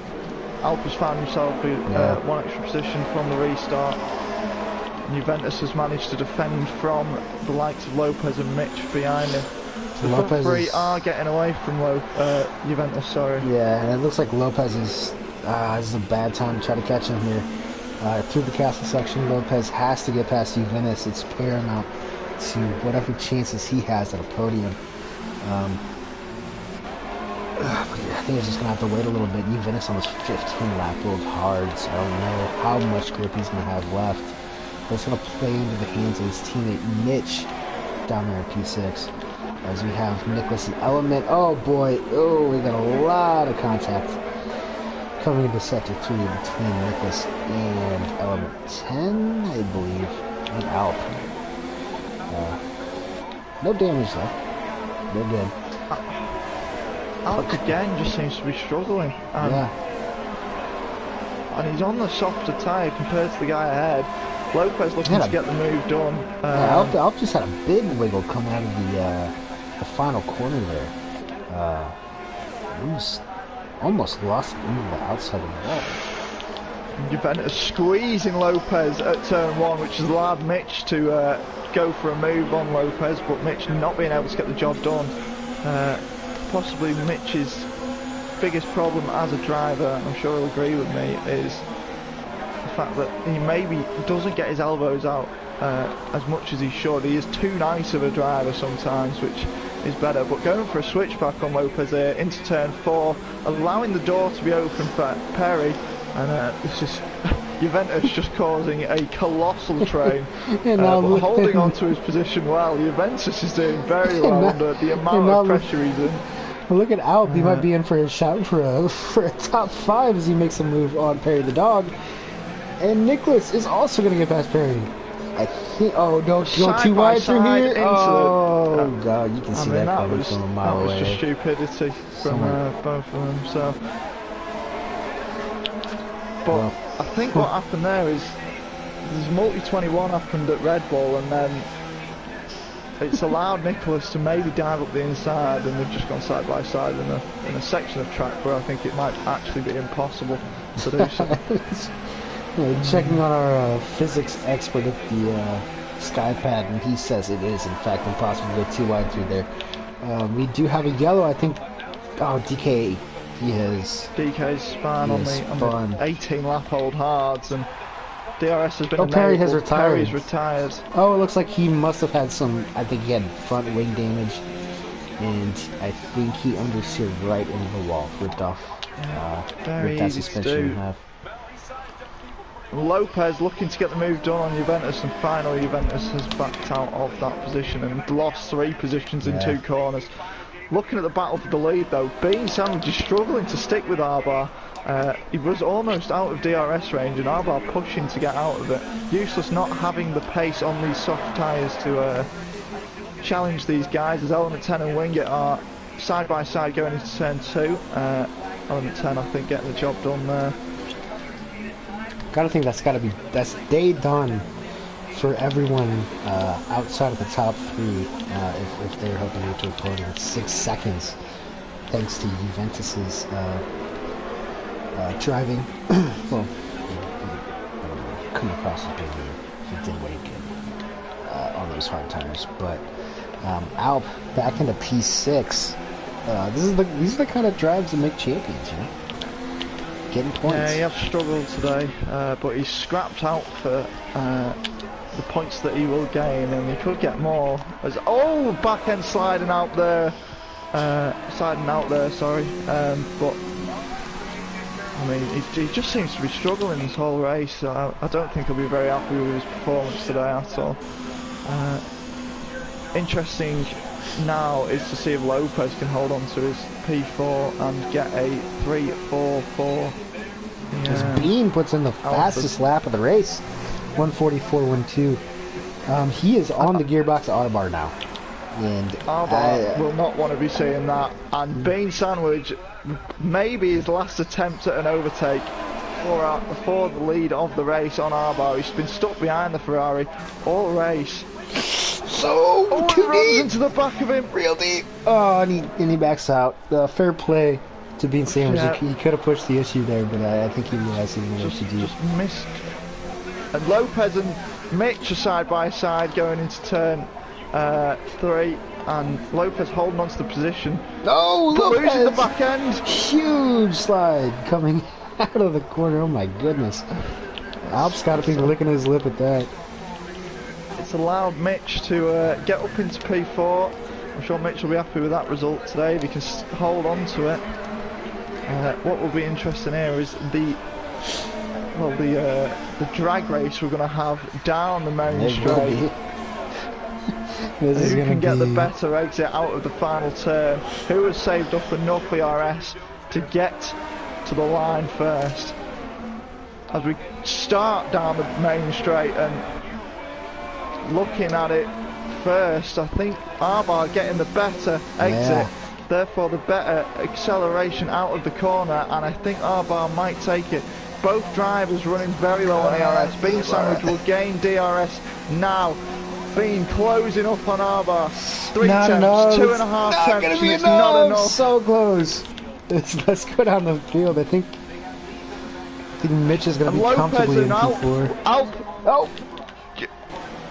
Alpha's found himself with 1 extra position from the restart. And Juventus has managed to defend from the likes of Lopez and Mitch behind him. The front 3 are getting away from Juventus, sorry. Yeah, and it looks like Lopez is, this is a bad time to try to catch him here. Through the castle section, Lopez has to get past Juventus. It's paramount to whatever chances he has at a podium. I think he's just going to have to wait a little bit. Juventus on his 15 lap build hard, so I don't know how much grip he's going to have left. But it's going to play into the hands of his teammate Mitch down there in P6. As we have Nicholas and Element. Oh boy, oh, we got a lot of contact coming into sector 3 between Nicholas and Element 10, I believe, and Alp. No damage though. They're good. Alp again just seems to be struggling. And he's on the softer tyre compared to the guy ahead. Lopez looking to get the move done. Alp just had a big wiggle coming out of the final corner there. Almost lost it into the outside of the wall. Juventus squeezing Lopez at turn 1, which has allowed Mitch to go for a move on Lopez, but Mitch not being able to get the job done. Possibly Mitch's biggest problem as a driver, I'm sure he'll agree with me, is the fact that he maybe doesn't get his elbows out as much as he should. He is too nice of a driver sometimes, which is better, but going for a switchback on Lopez here into turn 4, allowing the door to be open for Perry, and this is Juventus just causing a colossal train, but holding on to his position well. Juventus is doing very well under the amount of pressure he's in. Look at Alp, he might be in for a shot for a top 5 as he makes a move on Perry the dog, and Nicholas is also going to get past Perry. I think. Oh no! Go Side too by wide through side here. into Oh god! You can I see mean, that coming from a mile away. That was just stupidity from both of them. So, but I think what happened there is there's multi-21 happened at Red Bull, and then it's allowed Nicholas to maybe dive up the inside, and they've just gone side by side in a section of track where I think it might actually be impossible to do so. Checking on our physics expert at the SkyPad, and he says it is in fact impossible to go too wide through there. We do have a yellow, I think. Oh, DK, DK's spun on the 18 lap old hards, and DRS has been enabled. Perry has retired. Perry's retired. Oh, it looks like he must have had some, I think he had front wing damage, and I think he understeered right into the wall, ripped off Very easy to do. Lopez looking to get the move done on Juventus, and finally Juventus has backed out of that position and lost 3 positions in 2 corners. Looking at the battle for the lead though, Bean Sandwich is struggling to stick with Arbar. He was almost out of DRS range, and Arbar pushing to get out of it. Useless not having the pace on these soft tyres to challenge these guys, as Element 10 and Wingett are side by side going into turn 2. Element 10 I think getting the job done there. Gotta think that's day done for everyone outside of the top 3 if they're hoping to reach a podium. It's 6 seconds thanks to Juventus's driving. Well, he come across as big. He did what he could on those hard times, but Alp back into P6. These are the kind of drives that make champions, you know. Getting points. Yeah, he has struggled today, but he's scrapped out for the points that he will gain, and he could get more. As back end sliding out there, sorry. But I mean, he just seems to be struggling this whole race. I don't think he'll be very happy with his performance today at all. Interesting now is to see if Lopez can hold on to his P4 and get a 3-4-4. As Bean puts in the fastest lap of the race, 1:44.12. He is on the gearbox Arbar now, and Arbar will not want to be seeing that. And Bean Sandwich, maybe his last attempt at an overtake for the lead of the race on Arbar. He's been stuck behind the Ferrari all race. So too deep into the back of him, real deep. Oh, and he backs out. Fair play to Bean Sandwich. Yeah. He could have pushed the issue there, but I think he realized he was a little too deep. Just missed. And Lopez and Mitch are side by side going into turn 3, and Lopez holding on to the position. No, Lopez losing the back end. Huge slide coming out of the corner. Oh my goodness. Alp's got to be licking his lip at that. It's allowed Mitch to get up into P4. I'm sure Mitch will be happy with that result today if he can hold on to it. What will be interesting here is the drag race we're going to have down the main straight. Who can get the better exit out of the final turn? Who has saved up enough ERS to get to the line first? As we start down the main straight and looking at it first, I think Arbar getting the better exit, therefore the better acceleration out of the corner, and I think Arbar might take it. Both drivers running very low on ERS. Bean Sandwich will gain DRS now. Bean closing up on Arbar. 3 tenths, 2.5 tenths, and it's not enough. So close. Let's go down the field. I think Mitch is going to be comfortably in P4.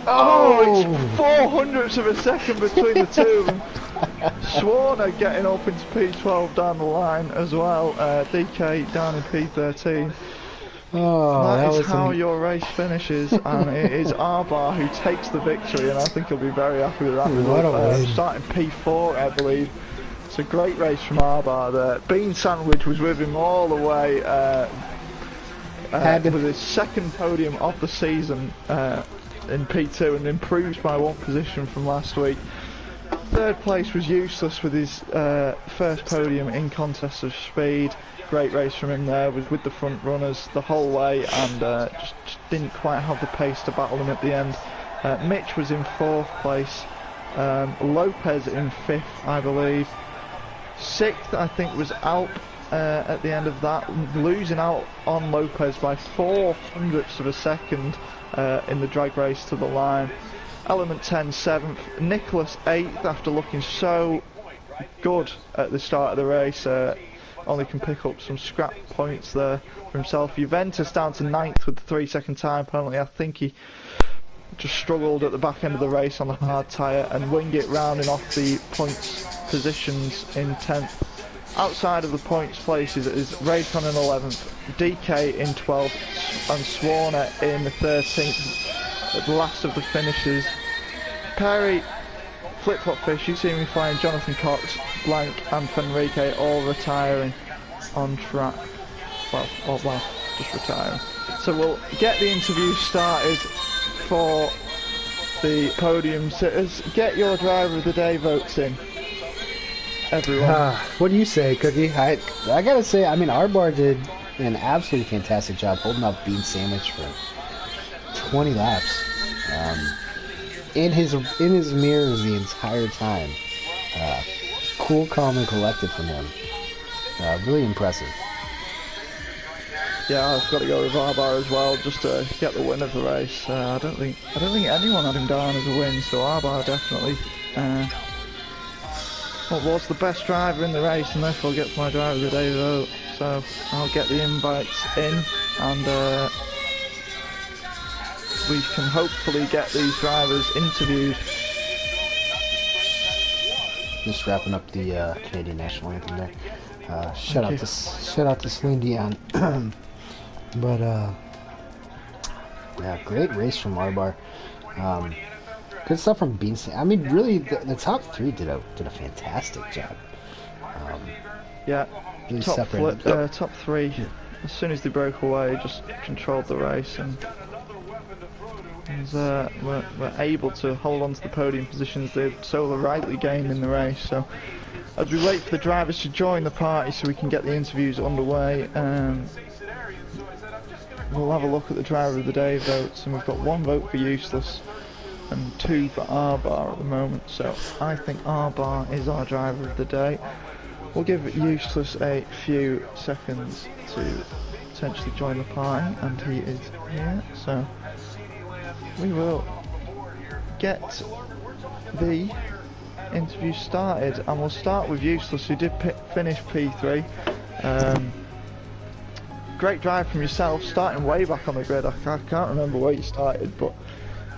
Oh, it's 400ths of a second between the two of them. Swarner getting up into P12 down the line as well. DK down in P13. That is how your race finishes, and it is Arbar who takes the victory, and I think he'll be very happy with that result. Starting P4, I believe. It's a great race from Arbar there. Bean Sandwich was with him all the way with his second podium of the season in P2 and improves by 1 position from last week. Third place was useless with his first podium in contest of speed. Great race from him there, was with the front runners the whole way, and just didn't quite have the pace to battle them at the end. Mitch was in 4th place, Lopez in 5th, I believe. 6th, I think, was Alp at the end of that, losing out on Lopez by 0.04 of a second in the drag race to the line. Element 10 7th, Nicholas 8th after looking so good at the start of the race. Only can pick up some scrap points there for himself. Juventus down to 9th with the 3-second time penalty. I think he just struggled at the back end of the race on the hard tyre, and Wingit rounding off the points positions in 10th. Outside of the points places is Raycon in 11th, DK in 12th, and Swarner in the 13th at the last of the finishes. Perry, Flip-Flop Fish, you see me flying, Jonathan Cox, Blank and Fenrique all retiring on track. Well, just retiring. So we'll get the interview started for the podium sitters. Get your driver of the day votes in, everyone. What do you say, Cookie? I gotta say, I mean, R-Bar did an absolutely fantastic job holding up Bean Sandwich for 20 laps. In his mirrors the entire time. Cool, calm, and collected from him. Really impressive. Yeah, I've got to go with R-Bar as well, just to get the win of the race. I don't think anyone had him down as a win, so R-Bar definitely was the best driver in the race, and therefore gets my driver of the day vote. So I'll get the invites in, and we can hopefully get these drivers interviewed. Just wrapping up the Canadian national anthem there. Shout out to Celine Dion. But yeah, great race from R-Bar. Good stuff from Beanstein. I mean, really, the top 3 did a fantastic job. Yeah, really top 3. As soon as they broke away, just controlled the race and were able to hold on to the podium positions they'd so rightly gained in the race. So as we wait for the drivers to join the party so we can get the interviews underway, we'll have a look at the driver of the day votes, and we've got 1 vote for Useless and 2 for R-Bar at the moment, so I think R-Bar is our driver of the day. We'll give Useless a few seconds to potentially join the party, and he is here, so we will get the interview started, and we'll start with Useless, who did finish P3. Great drive from yourself, starting way back on the grid. I can't remember where you started, but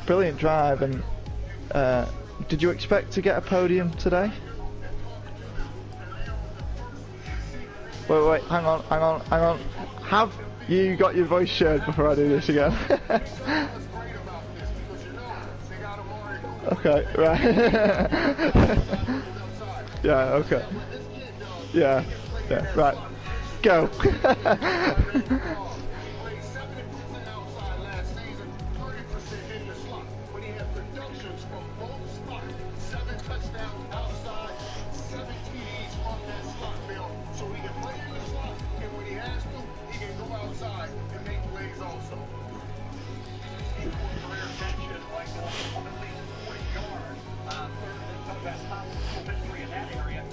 brilliant drive. And did you expect to get a podium today? Wait, hang on. Have you got your voice shared before I do this again? Okay, right. Yeah, okay. Yeah, right. Go.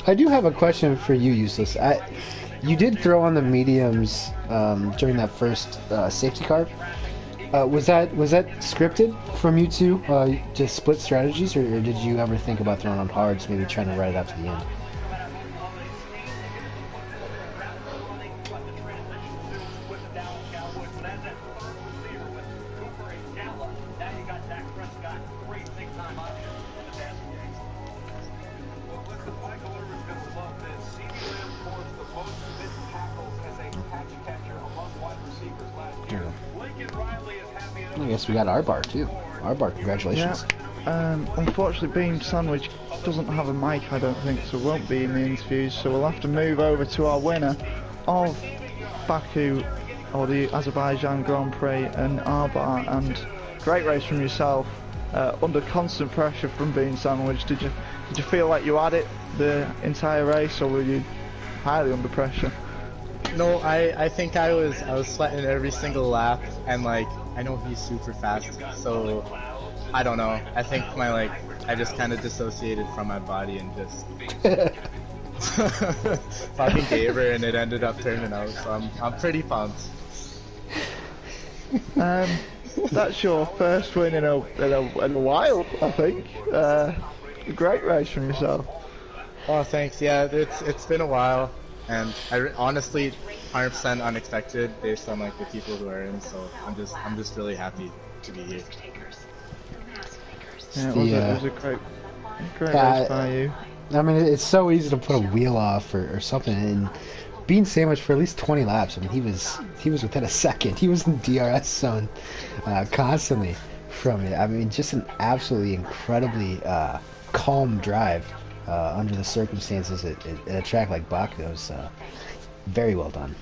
I do have a question for you, Useless. You did throw on the mediums during that first safety car. Was that scripted from you two, just split strategies, or did you ever think about throwing on hards, maybe trying to ride it out to the end? I guess we got R-Bar too. R-Bar, congratulations. Yeah. Unfortunately, Beam Sandwich doesn't have a mic, I don't think, so won't be in the interviews. So we'll have to move over to our winner of Baku, or the Azerbaijan Grand Prix, and R-Bar. And great race from yourself. under constant pressure from being sandwiched. Did you feel like you had it the entire race, or were you highly under pressure? No, I think I was sweating every single lap, and like I know he's super fast, so I don't know. I think I just kind of dissociated from my body and just fucking gave her, and it ended up turning out. So I'm pretty pumped. That's your first win in a while, I think. A great race from yourself. Oh, thanks. Yeah, it's been a while, and honestly, 100% unexpected based on like the people who are in. So I'm just really happy to be here. Yeah, it was a great race by you. I mean, it's so easy to put a wheel off or something, and being sandwiched for at least 20 laps. I mean, he was within a second. He was in DRS zone constantly from it. I mean, just an absolutely incredibly calm drive under the circumstances at a track like Baku. It was very well done.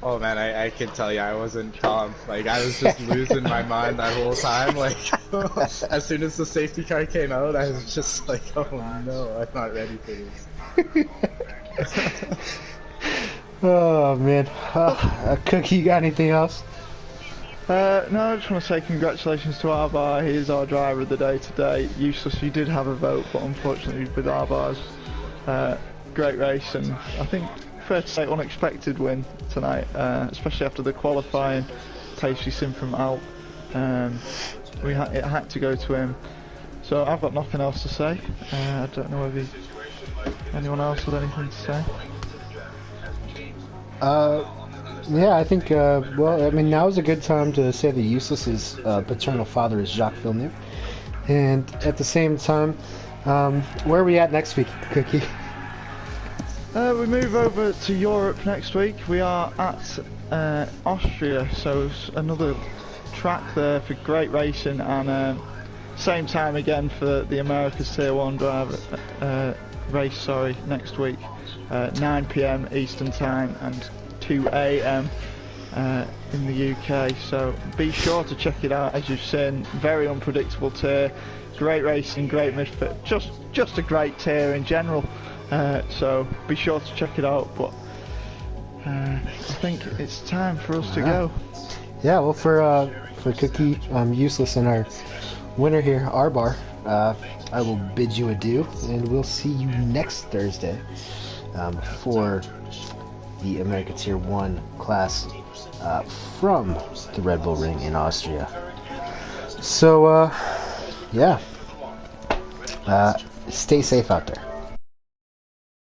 Oh man, I can tell you I wasn't calm. Like I was just losing my mind that whole time. Like as soon as the safety car came out, I was just like, oh no, I'm not ready for this. Oh man, Cookie, you got anything else? No, I just want to say congratulations to Arbar. He is our driver of the day today. Useless, you did have a vote, but unfortunately with Arbar's great race, and I think fair to say unexpected win tonight, especially after the qualifying pace we've seen from Alp. It had to go to him. So I've got nothing else to say. I don't know whether anyone else had anything to say. Yeah, I think, well, I mean, now is a good time to say that Useless's paternal father is Jacques Villeneuve. And at the same time, where are we at next week, Cookie? We move over to Europe next week. We are at Austria, so another track there for great racing, and same time again for the America's Tier 1 driver race, next week. 9 PM Eastern Time and 2 AM in the UK, so be sure to check it out. As you've seen, very unpredictable tier, great racing, great midfield, just a great tier in general, so be sure to check it out. But I think it's time for us to go. Yeah, well, for Cookie, Useless, and our winner here, Arbar, I will bid you adieu, and we'll see you next Thursday for the America Tier 1 class from the Red Bull Ring in Austria. So, yeah, stay safe out there.